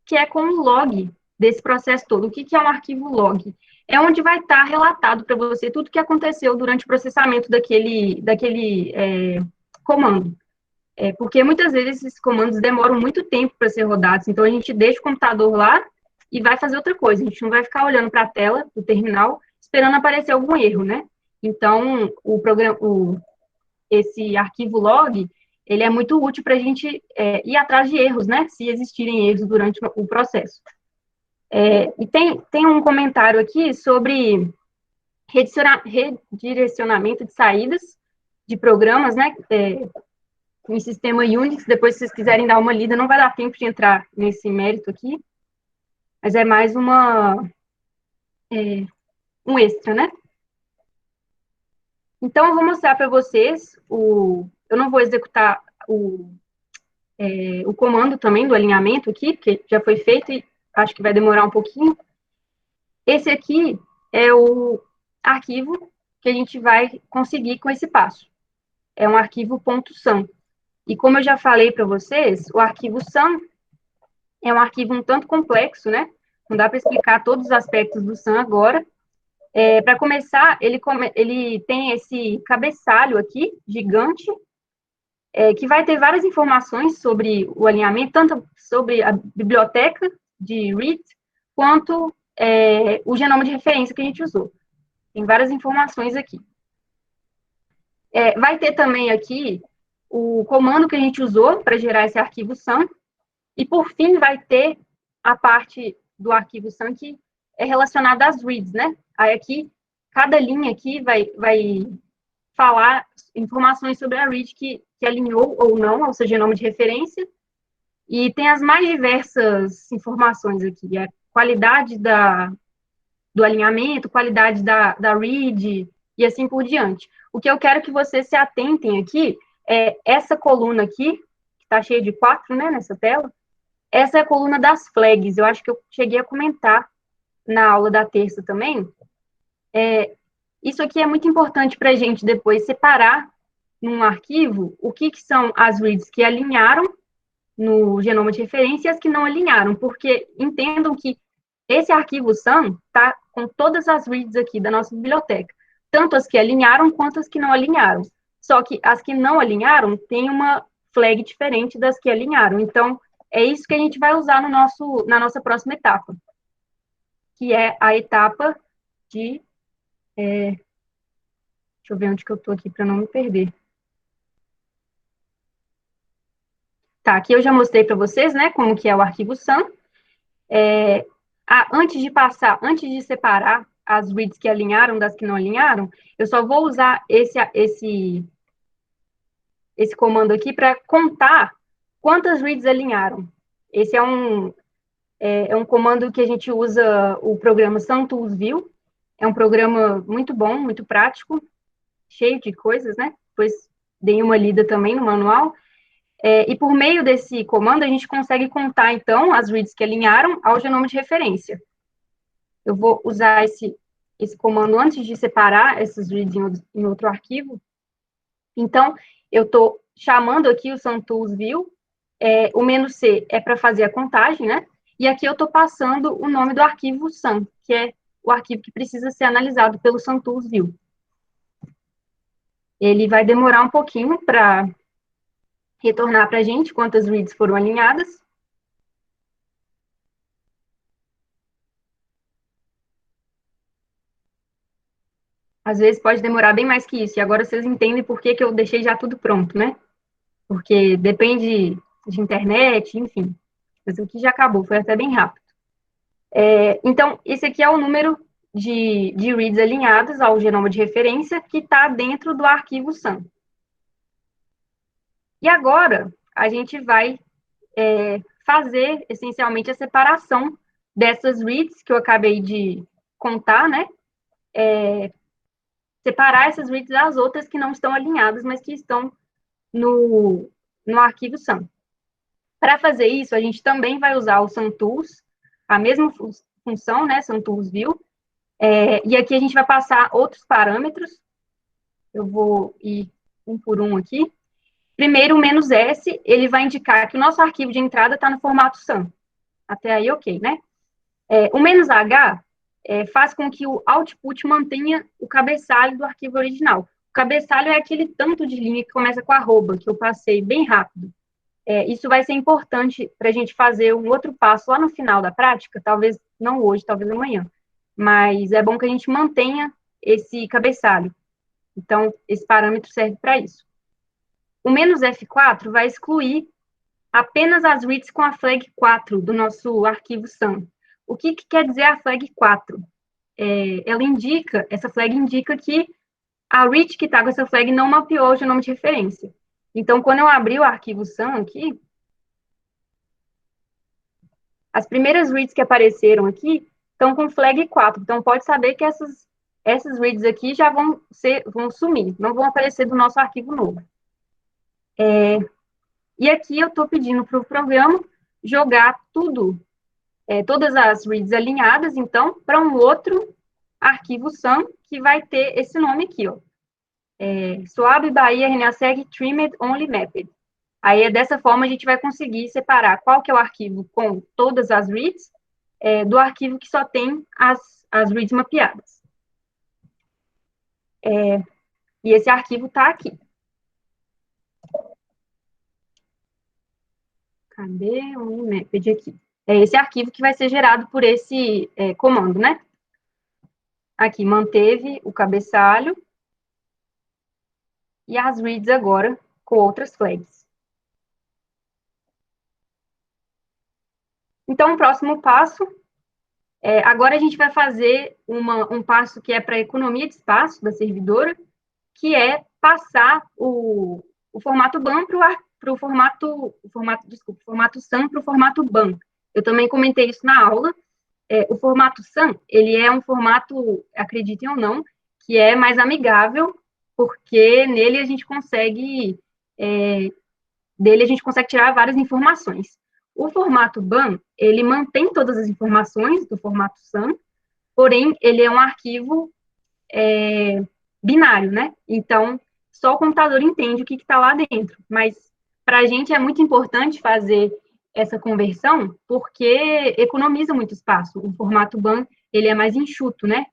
que é com o log desse processo todo. O que é um arquivo log? É onde vai estar relatado para você tudo o que aconteceu durante o processamento daquele comando. Porque muitas vezes esses comandos demoram muito tempo para ser rodados, então a gente deixa o computador lá e vai fazer outra coisa. A gente não vai ficar olhando para a tela do terminal esperando aparecer algum erro, né? Então, esse arquivo log, ele é muito útil para a gente ir atrás de erros, né? Se existirem erros durante o processo. E tem um comentário aqui sobre redirecionamento de saídas de programas, né? Em sistema Unix. Depois, se vocês quiserem dar uma lida, não vai dar tempo de entrar nesse mérito aqui, mas é mais um extra, né? Então, eu vou mostrar para vocês, eu não vou executar o comando também do alinhamento aqui, porque já foi feito e acho que vai demorar um pouquinho. Esse aqui é o arquivo que a gente vai conseguir com esse passo. É um arquivo .sam. E como eu já falei para vocês, o arquivo SAM é um arquivo um tanto complexo, né? Não dá para explicar todos os aspectos do SAM agora. Para começar, ele tem esse cabeçalho aqui, gigante, que vai ter várias informações sobre o alinhamento, tanto sobre a biblioteca de read, quanto o genoma de referência que a gente usou. Tem várias informações aqui. Vai ter também aqui o comando que a gente usou para gerar esse arquivo SAM, e, por fim, vai ter a parte do arquivo SAM que é relacionada às reads, né? Aí aqui, cada linha aqui vai falar informações sobre a read que alinhou ou não ao seu genoma de referência, e tem as mais diversas informações aqui, a qualidade do alinhamento, qualidade da read, e assim por diante. O que eu quero que vocês se atentem aqui é essa coluna aqui, que está cheia de 4, né, nessa tela. Essa é a coluna das flags. Eu acho que eu cheguei a comentar na aula da terça também. Isso aqui é muito importante para a gente depois separar num arquivo o que são as reads que alinharam no genoma de referência e as que não alinharam, porque entendam que esse arquivo SAM está com todas as reads aqui da nossa biblioteca, tanto as que alinharam quanto as que não alinharam. Só que as que não alinharam têm uma flag diferente das que alinharam. Então, é isso que a gente vai usar na nossa próxima etapa, que é a etapa de... deixa eu ver onde que eu estou aqui para não me perder. Tá, aqui eu já mostrei para vocês, né, como que é o arquivo SAM. Antes de separar as reads que alinharam das que não alinharam, eu só vou usar esse comando aqui para contar quantas reads alinharam. Esse é um comando que a gente usa o programa SunToolsView. É um programa muito bom, muito prático, cheio de coisas, né? Depois dei uma lida também no manual. E por meio desse comando, a gente consegue contar, então, as reads que alinharam ao genoma de referência. Eu vou usar esse comando antes de separar essas reads em outro arquivo. Então, eu estou chamando aqui o SunToolsView, o "-c é para fazer a contagem, né? E aqui eu estou passando o nome do arquivo SAM, que é o arquivo que precisa ser analisado pelo SunToolsView. Ele vai demorar um pouquinho para retornar para a gente quantas reads foram alinhadas. Às vezes pode demorar bem mais que isso, e agora vocês entendem por que eu deixei já tudo pronto, né? Porque depende de internet, enfim. Mas aqui já acabou, foi até bem rápido. Então, esse aqui é o número de reads alinhados ao genoma de referência que está dentro do arquivo SAM. E agora, a gente vai fazer, essencialmente, a separação dessas reads que eu acabei de contar, né? Separar essas reads das outras que não estão alinhadas, mas que estão no arquivo SAM. Para fazer isso, a gente também vai usar o SunTools, a mesma função, né, SunToolsView, e aqui a gente vai passar outros parâmetros. Eu vou ir um por um aqui. Primeiro, o "-s", ele vai indicar que o nosso arquivo de entrada está no formato SAM. Até aí, ok, né? O "-h" faz com que o output mantenha o cabeçalho do arquivo original. O cabeçalho é aquele tanto de linha que começa com arroba, que eu passei bem rápido. Isso vai ser importante para a gente fazer um outro passo lá no final da prática, talvez não hoje, talvez amanhã. Mas é bom que a gente mantenha esse cabeçalho. Então, esse parâmetro serve para isso. O "-f4" vai excluir apenas as reads com a flag 4 do nosso arquivo SAM. O que quer dizer a flag 4? Essa flag indica que a read que está com essa flag não mapeou o genoma de referência. Então, quando eu abrir o arquivo SAM aqui, as primeiras reads que apareceram aqui estão com flag 4. Então, pode saber que essas reads aqui já vão sumir, não vão aparecer do nosso arquivo novo. E aqui eu estou pedindo para o programa jogar todas as reads alinhadas, então, para um outro arquivo SAM que vai ter esse nome aqui, ó. Soab Bahia Renaseg Trimmed Only Mapped. Aí, dessa forma, a gente vai conseguir separar qual que é o arquivo com todas as reads do arquivo que só tem as reads mapeadas. E esse arquivo está aqui. Cadê o Unmapped aqui? É esse arquivo que vai ser gerado por esse comando, né? Aqui, manteve o cabeçalho e as reads agora com outras flags. Então, o próximo passo, agora a gente vai fazer um passo que é para economia de espaço da servidora, que é passar o formato BAM para o formato SAM para o formato BAM. Eu também comentei isso na aula. O formato SAM, ele é um formato, acreditem ou não, que é mais amigável, porque nele a gente consegue tirar várias informações. O formato BAM, ele mantém todas as informações do formato SAM, porém, ele é um arquivo binário, né? Então, só o computador entende o que está lá dentro. Mas, para a gente, é muito importante fazer essa conversão, porque economiza muito espaço. O formato BAM, ele é mais enxuto, né?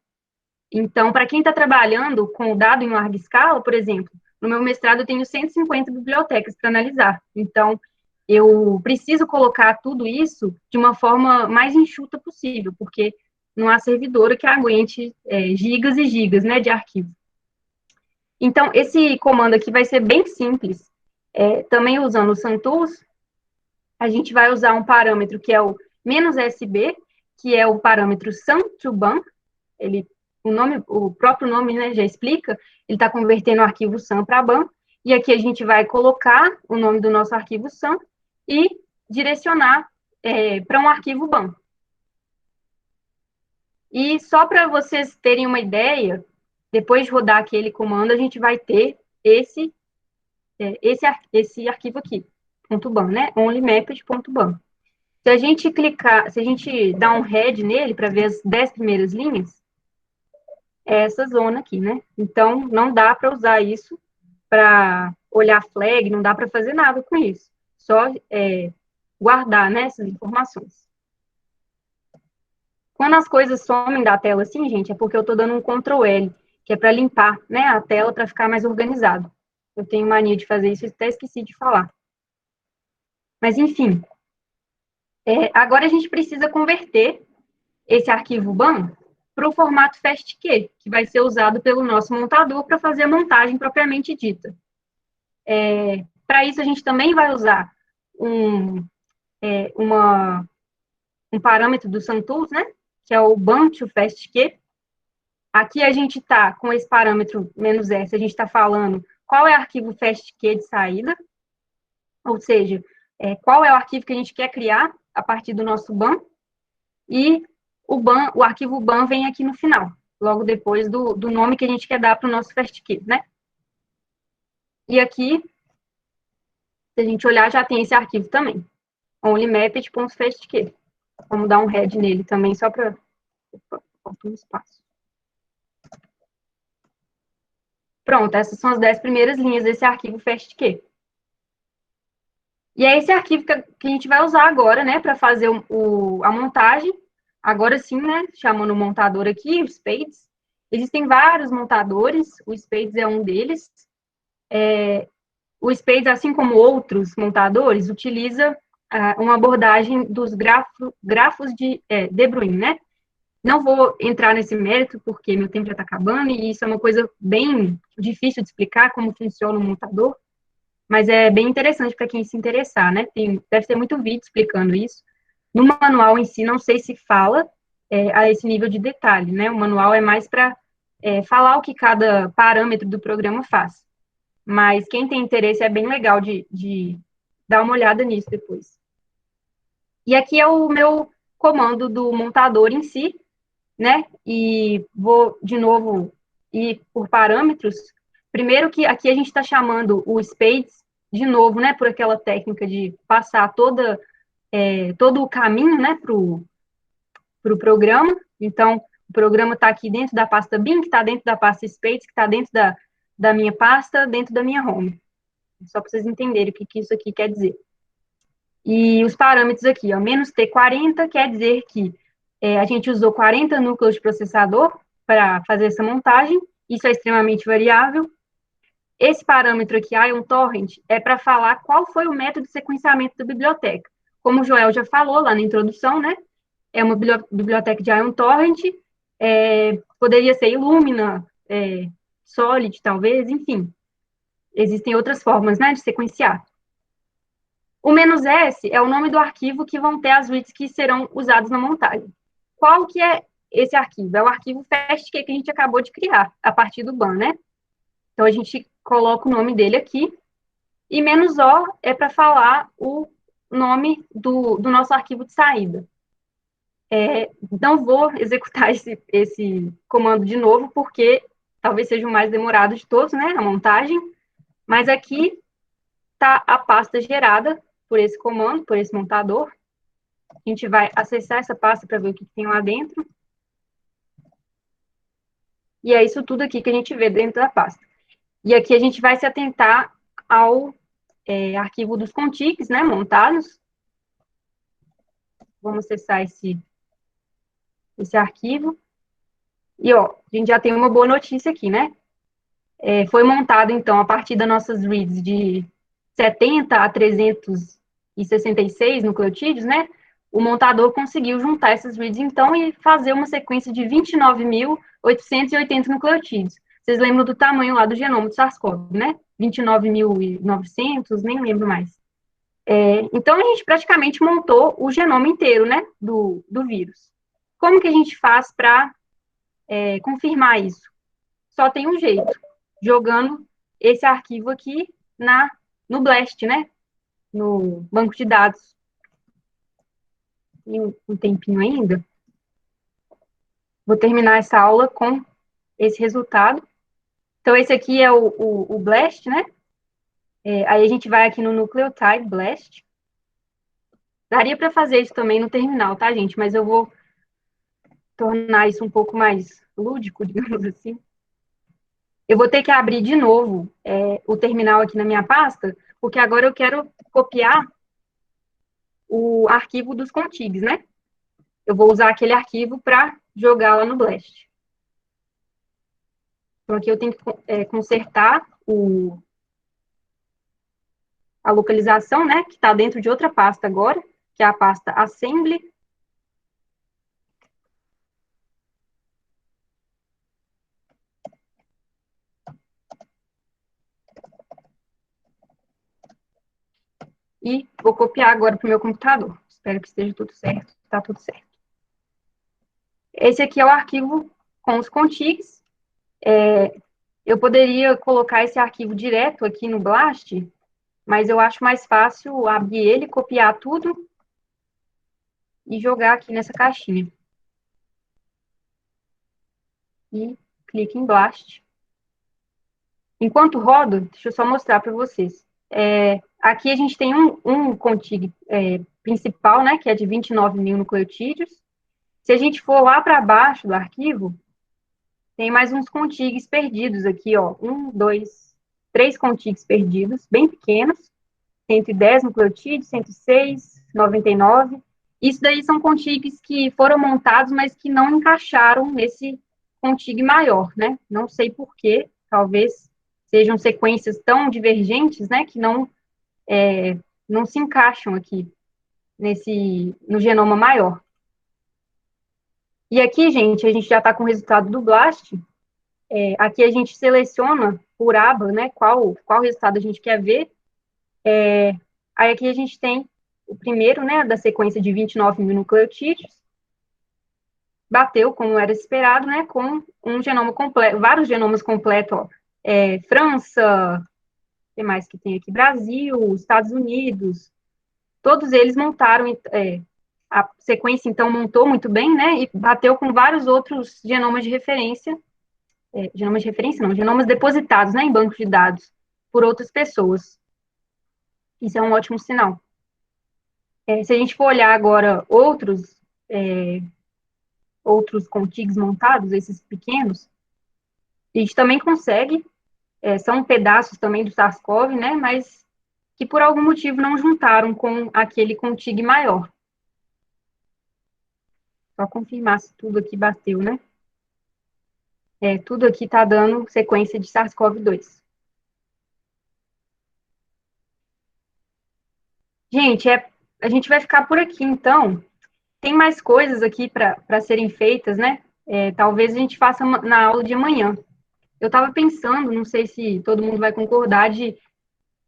Então, para quem está trabalhando com o dado em larga escala, por exemplo, no meu mestrado eu tenho 150 bibliotecas para analisar. Então, eu preciso colocar tudo isso de uma forma mais enxuta possível, porque não há servidora que aguente gigas e gigas, né, de arquivo. Então, esse comando aqui vai ser bem simples. Também usando o SAMTools, a gente vai usar um parâmetro que é o "-sb", que é o parâmetro SAM to BAM. O próprio nome, né, já explica, ele está convertendo o arquivo SAM para BAM, e aqui a gente vai colocar o nome do nosso arquivo SAM e direcionar para um arquivo BAM. E só para vocês terem uma ideia, depois de rodar aquele comando, a gente vai ter esse arquivo aqui, .bam, né? onlymapped.bam. Se a gente dar um head nele para ver as 10 primeiras linhas, é essa zona aqui, né? Então, não dá para usar isso para olhar flag, não dá para fazer nada com isso. Só guardar, né, essas informações. Quando as coisas somem da tela assim, gente, é porque eu estou dando um Ctrl L, que é para limpar, né, a tela para ficar mais organizado. Eu tenho mania de fazer isso, até esqueci de falar. Mas, enfim, agora a gente precisa converter esse arquivo BAM para o formato FASTQ, que vai ser usado pelo nosso montador para fazer a montagem propriamente dita. Para isso, a gente também vai usar um parâmetro do SAMTools, né, que é o BAM to FASTQ. Aqui a gente está com esse parâmetro "-s", a gente está falando qual é o arquivo FASTQ de saída, ou seja, qual é o arquivo que a gente quer criar a partir do nosso BAM, e o arquivo BAM vem aqui no final, logo depois do nome que a gente quer dar para o nosso FASTQ, né? E aqui, se a gente olhar, já tem esse arquivo também, onlymapped.fastq. Vamos dar um head nele também, só para... Falta um espaço. Pronto, essas são as 10 primeiras linhas desse arquivo FASTQ. E é esse arquivo que a gente vai usar agora, né, para fazer a montagem. Agora sim, né, chamando o montador aqui, o Spades. Existem vários montadores, o Spades é um deles. O Spades, assim como outros montadores, utiliza uma abordagem dos grafos de De Bruijn, né? Não vou entrar nesse mérito, porque meu tempo já está acabando, e isso é uma coisa bem difícil de explicar, como funciona o montador, mas é bem interessante para quem se interessar, né? Deve ter muito vídeo explicando isso. No manual em si, não sei se fala a esse nível de detalhe, né? O manual é mais para falar o que cada parâmetro do programa faz. Mas quem tem interesse é bem legal de dar uma olhada nisso depois. E aqui é o meu comando do montador em si, né? E vou, de novo, ir por parâmetros. Primeiro que aqui a gente está chamando o Spades, de novo, né? Por aquela técnica de passar todo o caminho, né? Para o programa. Então, o programa está aqui dentro da pasta bin, que está dentro da pasta Spades, que está dentro da minha pasta, dentro da minha home. Só para vocês entenderem o que isso aqui quer dizer. E os parâmetros aqui, ó, "-t40", quer dizer que a gente usou 40 núcleos de processador para fazer essa montagem, isso é extremamente variável. Esse parâmetro aqui, IonTorrent, é para falar qual foi o método de sequenciamento da biblioteca. Como o Joel já falou lá na introdução, né? É uma biblioteca de Ion Torrent, poderia ser Illumina, Solid, talvez, enfim. Existem outras formas, né, de sequenciar. O "-s" é o nome do arquivo que vão ter as reads que serão usadas na montagem. Qual que é esse arquivo? É o arquivo FastQ que a gente acabou de criar, a partir do ban, né? Então, a gente coloca o nome dele aqui, e "-o" é para falar o nome do nosso arquivo de saída. Não vou executar esse comando de novo, porque talvez seja o mais demorado de todos, né, a montagem, mas aqui está a pasta gerada por esse comando, por esse montador. A gente vai acessar essa pasta para ver o que tem lá dentro. E é isso tudo aqui que a gente vê dentro da pasta. E aqui a gente vai se atentar ao arquivo dos contigs, né, montados. Vamos acessar esse arquivo. E, ó, a gente já tem uma boa notícia aqui, né? Foi montado, então, a partir das nossas reads de 70 a 366 nucleotídeos, né? O montador conseguiu juntar essas reads, então, e fazer uma sequência de 29.880 nucleotídeos. Vocês lembram do tamanho lá do genoma do SARS-CoV, né? 29.900, nem lembro mais. Então, a gente praticamente montou o genoma inteiro, né, do vírus. Como que a gente faz para confirmar isso? Só tem um jeito, jogando esse arquivo aqui no BLAST, né, no banco de dados. Tem um tempinho ainda. Vou terminar essa aula com esse resultado. Então, esse aqui é o BLAST, né? Aí a gente vai aqui no Nucleotide BLAST. Daria para fazer isso também no terminal, tá, gente? Mas eu vou tornar isso um pouco mais lúdico, digamos assim. Eu vou ter que abrir de novo o terminal aqui na minha pasta, porque agora eu quero copiar o arquivo dos contigs, né? Eu vou usar aquele arquivo para jogar lá no BLAST. Então, aqui eu tenho que consertar a localização, né, que está dentro de outra pasta agora, que é a pasta assembly. E vou copiar agora para o meu computador. Espero que esteja tudo certo. Está tudo certo. Esse aqui é o arquivo com os contigs. Eu poderia colocar esse arquivo direto aqui no BLAST, mas eu acho mais fácil abrir ele, copiar tudo e jogar aqui nessa caixinha. E clique em BLAST. Enquanto roda, deixa eu só mostrar para vocês. Aqui a gente tem um contig principal, né, que é de 29.000 nucleotídeos. Se a gente for lá para baixo do arquivo, tem mais uns contigs perdidos aqui, ó. 1, 2, 3 contigs perdidos, bem pequenos. 110 nucleotídeos, 106, 99. Isso daí são contigs que foram montados, mas que não encaixaram nesse contig maior, né? Não sei por quê, talvez sejam sequências tão divergentes, né, que não se encaixam aqui no genoma maior. E aqui, gente, a gente já está com o resultado do BLAST. Aqui a gente seleciona por aba, né, qual resultado a gente quer ver. Aí aqui a gente tem o primeiro, né, da sequência de 29.000 nucleotídeos. Bateu, como era esperado, né, com um genoma completo, vários genomas completos, ó. França, o que mais que tem aqui? Brasil, Estados Unidos, todos eles montaram, a sequência, então, montou muito bem, né, e bateu com vários outros genomas de referência, genomas depositados, né, em bancos de dados, por outras pessoas. Isso é um ótimo sinal. Se a gente for olhar agora outros contigs montados, esses pequenos, a gente também consegue, são pedaços também do SARS-CoV, né, mas que por algum motivo não juntaram com aquele contig maior. Só confirmar se tudo aqui bateu, né? Tudo aqui está dando sequência de SARS-CoV-2. Gente, a gente vai ficar por aqui, então. Tem mais coisas aqui para serem feitas, né? Talvez a gente faça na aula de amanhã. Eu estava pensando, não sei se todo mundo vai concordar, de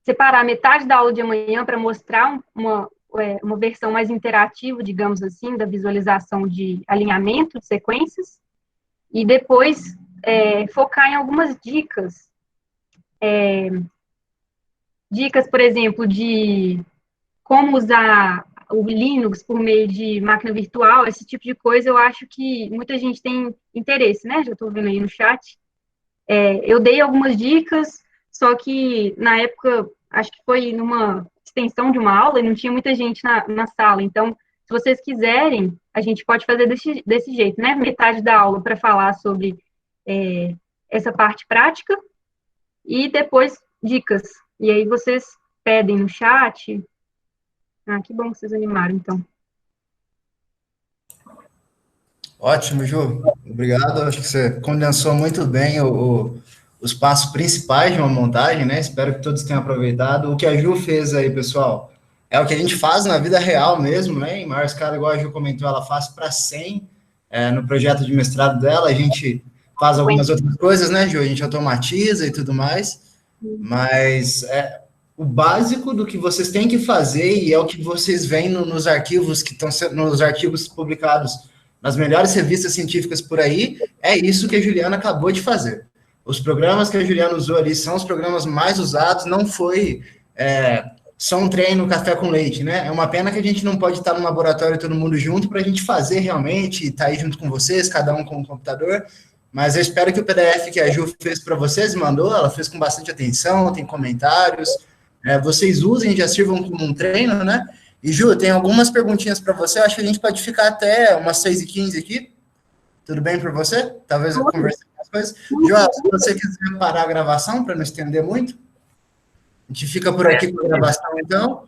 separar metade da aula de amanhã para mostrar uma versão mais interativa, digamos assim, da visualização de alinhamento de sequências, e depois focar em algumas dicas. Dicas, por exemplo, de como usar o Linux por meio de máquina virtual, esse tipo de coisa, eu acho que muita gente tem interesse, né? Já estou vendo aí no chat. Eu dei algumas dicas, só que na época, acho que foi numa extensão de uma aula e não tinha muita gente na sala. Então, se vocês quiserem, a gente pode fazer desse jeito, né? Metade da aula para falar sobre essa parte prática e depois dicas. E aí vocês pedem no chat. Ah, que bom que vocês animaram, então. Ótimo, Ju. Obrigado. Acho que você condensou muito bem os passos principais de uma montagem, né? Espero que todos tenham aproveitado. O que a Ju fez aí, pessoal, é o que a gente faz na vida real mesmo, né? Em maior escala, igual a Ju comentou, ela faz para 100 no projeto de mestrado dela. A gente faz algumas outras coisas, né, Ju? A gente automatiza e tudo mais, mas o básico do que vocês têm que fazer, e é o que vocês veem nos arquivos que estão nos artigos publicados nas melhores revistas científicas por aí, é isso que a Juliana acabou de fazer. Os programas que a Juliana usou ali são os programas mais usados, não foi só um treino café com leite, né? É uma pena que a gente não pode estar no laboratório todo mundo junto para a gente fazer realmente, estar aí junto com vocês, cada um com um computador, mas eu espero que o PDF que a Ju fez para vocês, mandou, ela fez com bastante atenção, tem comentários, vocês usem, já sirvam como um treino, né? E, Ju, tem algumas perguntinhas para você, eu acho que a gente pode ficar até umas 6h15 aqui, tudo bem para você? Talvez eu converse com as coisas. Ju, se você quiser parar a gravação, para não estender muito, a gente fica por aqui com a gravação, então,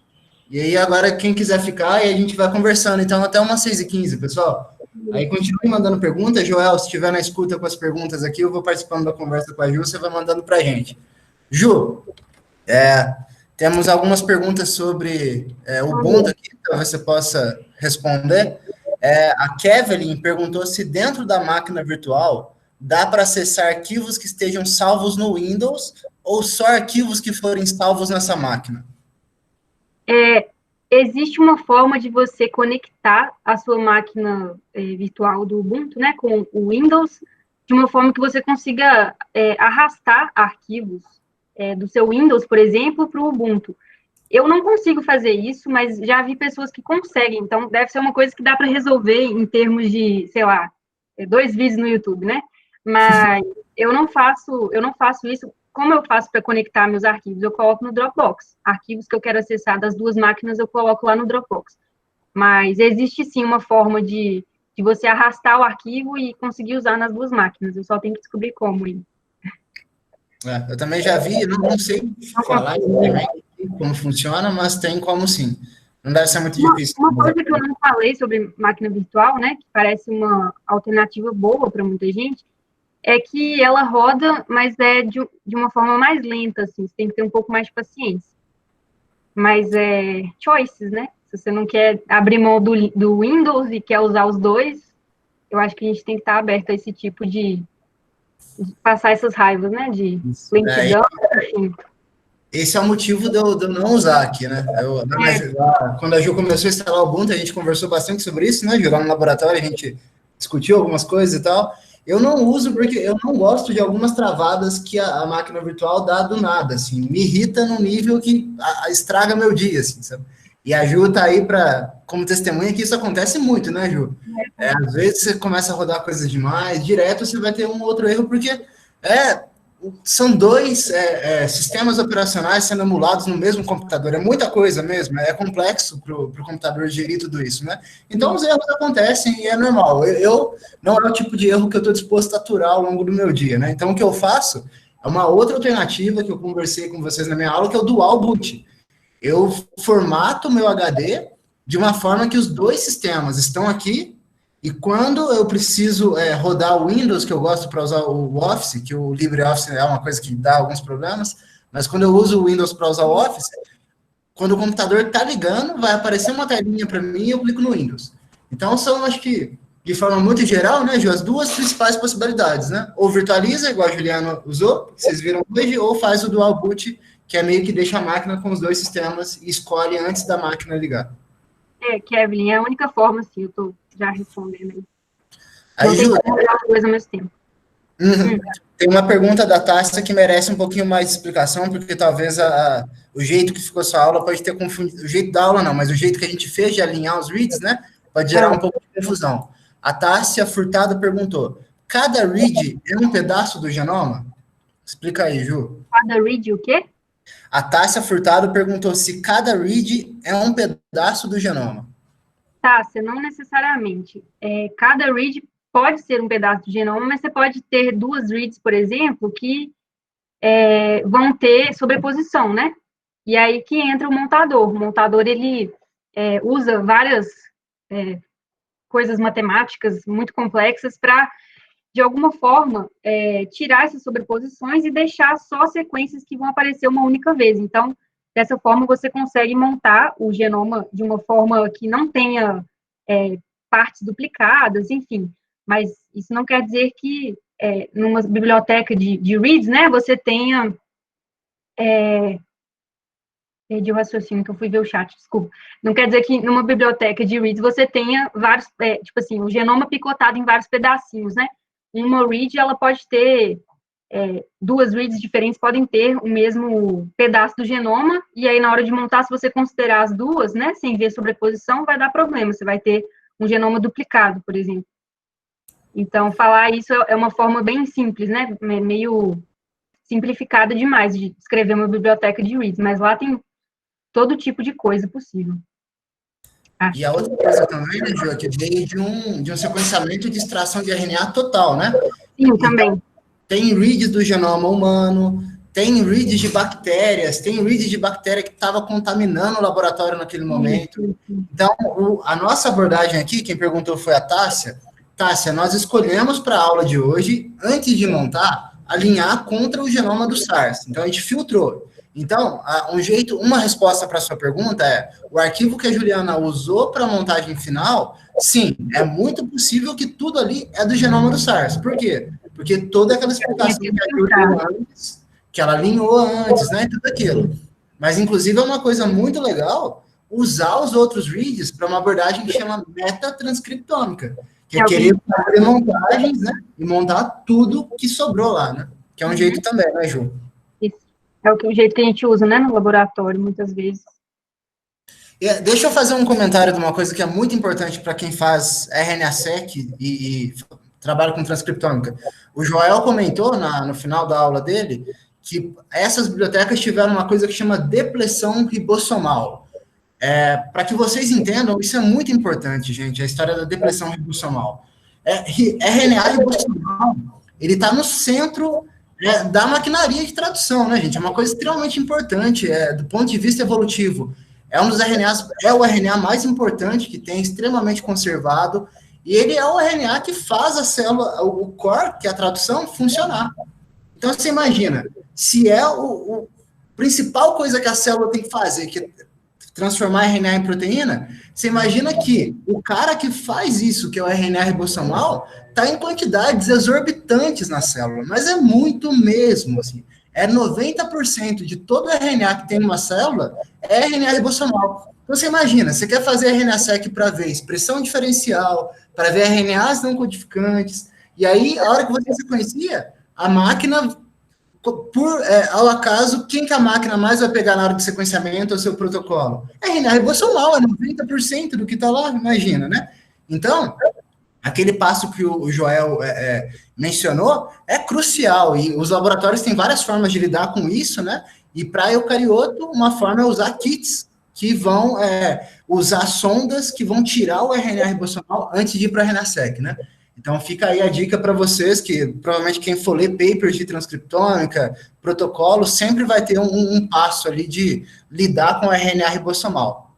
e aí agora quem quiser ficar, e a gente vai conversando, então, até umas 6h15, pessoal. Aí continue mandando perguntas, Joel, se estiver na escuta com as perguntas aqui, eu vou participando da conversa com a Ju, você vai mandando para a gente. Ju, temos algumas perguntas sobre o Ubuntu aqui, talvez você possa responder. A Kevin perguntou se dentro da máquina virtual dá para acessar arquivos que estejam salvos no Windows ou só arquivos que forem salvos nessa máquina? Existe uma forma de você conectar a sua máquina virtual do Ubuntu, né, com o Windows, de uma forma que você consiga arrastar arquivos do seu Windows, por exemplo, para o Ubuntu. Eu não consigo fazer isso, mas já vi pessoas que conseguem, então deve ser uma coisa que dá para resolver em termos de, sei lá, 2 vídeos no YouTube, né? Mas eu não faço isso. Como eu faço para conectar meus arquivos? Eu coloco no Dropbox. Arquivos que eu quero acessar das 2 máquinas, eu coloco lá no Dropbox. Mas existe sim uma forma de você arrastar o arquivo e conseguir usar nas 2 máquinas. Eu só tenho que descobrir como. Eu também já vi, não sei falar como funciona, mas tem como sim. Não deve ser muito difícil. Uma coisa que eu não falei sobre máquina virtual, né, que parece uma alternativa boa para muita gente, é que ela roda, mas de uma forma mais lenta, assim, você tem que ter um pouco mais de paciência. Mas choices, né? Se você não quer abrir mão do Windows e quer usar os 2, eu acho que a gente tem que estar aberto a esse tipo de passar essas raivas, né, de lentidão, enfim. Esse é o motivo de eu não usar aqui, né? Quando a Ju começou a instalar o Ubuntu, a gente conversou bastante sobre isso, né? Lá no laboratório, a gente discutiu algumas coisas e tal. Eu não uso porque eu não gosto de algumas travadas que a máquina virtual dá do nada, assim. Me irrita num nível que estraga meu dia, assim, sabe? E a Ju tá aí como testemunha que isso acontece muito, né, Ju? Às vezes você começa a rodar coisas demais, direto você vai ter um outro erro, porque são 2 sistemas operacionais sendo emulados no mesmo computador. É muita coisa mesmo, é complexo para o computador gerir tudo isso, né? Então, os erros acontecem e é normal. Não é o tipo de erro que eu estou disposto a aturar ao longo do meu dia, né? Então, o que eu faço é uma outra alternativa que eu conversei com vocês na minha aula, que é o Dual Boot. Eu formato o meu HD de uma forma que os 2 sistemas estão aqui, e quando eu preciso rodar o Windows, que eu gosto para usar o Office, que o LibreOffice é uma coisa que dá alguns problemas, mas quando eu uso o Windows para usar o Office, quando o computador está ligando, vai aparecer uma telinha para mim e eu clico no Windows. Então, são, acho que, de forma muito geral, né, Ju, as duas principais possibilidades, né? Ou virtualiza, igual a Juliana usou, vocês viram hoje, ou faz o dual boot, que é meio que deixa a máquina com os dois sistemas e escolhe antes da máquina ligar. Kevin, é a única forma, assim, eu tô já respondendo aí. Aí, Não Ju, tem como olhar as coisas ao mesmo tempo. tem uma pergunta da Tássia que merece um pouquinho mais de explicação, porque talvez o jeito que ficou sua aula pode ter confundido, o jeito da aula não, mas o jeito que a gente fez de alinhar os reads, né, pode gerar um pouco de confusão. A Tássia Furtado perguntou, cada read é um pedaço do genoma? Explica aí, Ju. Cada read o quê? A Tássia Furtado perguntou se cada read é um pedaço do genoma. Tássia, não necessariamente. Cada read pode ser um pedaço do genoma, mas você pode ter duas reads, por exemplo, que vão ter sobreposição, né? E aí que entra o montador. O montador, ele usa várias coisas matemáticas muito complexas para, de alguma forma, tirar essas sobreposições e deixar só sequências que vão aparecer uma única vez. Então, dessa forma, você consegue montar o genoma de uma forma que não tenha partes duplicadas, enfim. Mas isso não quer dizer que numa biblioteca de reads, né, você tenha... Perdi o raciocínio que eu fui ver o chat, desculpa. Não quer dizer que numa biblioteca de reads você tenha vários, tipo assim, o genoma picotado em vários pedacinhos, né? Uma read, ela pode ter, duas reads diferentes podem ter o mesmo pedaço do genoma, e aí na hora de montar, se você considerar as duas, né, sem ver sobreposição, vai dar problema, você vai ter um genoma duplicado, por exemplo. Então, falar isso é uma forma bem simples, né, meio simplificada demais de escrever uma biblioteca de reads, mas lá tem todo tipo de coisa possível. E a outra coisa também, né, Ju, que veio de um sequenciamento de extração de RNA total, né? Sim, também. Então, tem reads do genoma humano, tem reads de bactérias, tem reads de bactéria que estava contaminando o laboratório naquele momento. Então, a nossa abordagem aqui, quem perguntou foi a Tássia. Tássia, nós escolhemos para a aula de hoje, antes de montar, alinhar contra o genoma do SARS. Então, a gente filtrou. Então, uma resposta para a sua pergunta é, o arquivo que a Juliana usou para a montagem final, sim, é muito possível que tudo ali é do genoma do SARS. Por quê? Porque toda aquela explicação que a Juliana antes, que ela alinhou antes, né, tudo aquilo. Mas, inclusive, é uma coisa muito legal usar os outros reads para uma abordagem que chama metatranscriptômica, que é querer fazer montagens, né, e montar tudo que sobrou lá, né, que é um jeito também, né, Ju? É o jeito que a gente usa, né, no laboratório, muitas vezes. Deixa eu fazer um comentário de uma coisa que é muito importante para quem faz RNA-seq e trabalha com transcriptômica. O Joel comentou no final da aula dele que essas bibliotecas tiveram uma coisa que chama depressão ribossomal. Para que vocês entendam, isso é muito importante, gente, a história da depressão ribossomal. RNA ribossomal, ele está no centro da maquinaria de tradução, né, gente? É uma coisa extremamente importante, do ponto de vista evolutivo. É um dos RNAs, é o RNA mais importante que tem, extremamente conservado, e ele é o RNA que faz a célula, o core, que é a tradução, funcionar. Então, você imagina, se é a principal coisa que a célula tem que fazer, que é transformar RNA em proteína, você imagina que o cara que faz isso, que é o RNA ribossomal, está em quantidades exorbitantes na célula, mas é muito mesmo, assim. 90% de todo o RNA que tem numa célula é RNA ribossomal. Então, você imagina, você quer fazer RNA-seq para ver expressão diferencial, para ver RNAs não codificantes, e aí, a hora que você sequencia, a máquina, ao acaso, quem que a máquina mais vai pegar na hora do sequenciamento ou seu protocolo? É RNA ribossomal, é 90% do que está lá, imagina, né? Então, aquele passo que o Joel mencionou é crucial, e os laboratórios têm várias formas de lidar com isso, né? E para eucarioto, uma forma é usar kits, que vão usar sondas que vão tirar o RNA ribossomal antes de ir para a RNA-seq, né? Então, fica aí a dica para vocês, que provavelmente quem for ler papers de transcriptômica, protocolo, sempre vai ter um passo ali de lidar com o RNA ribossomal.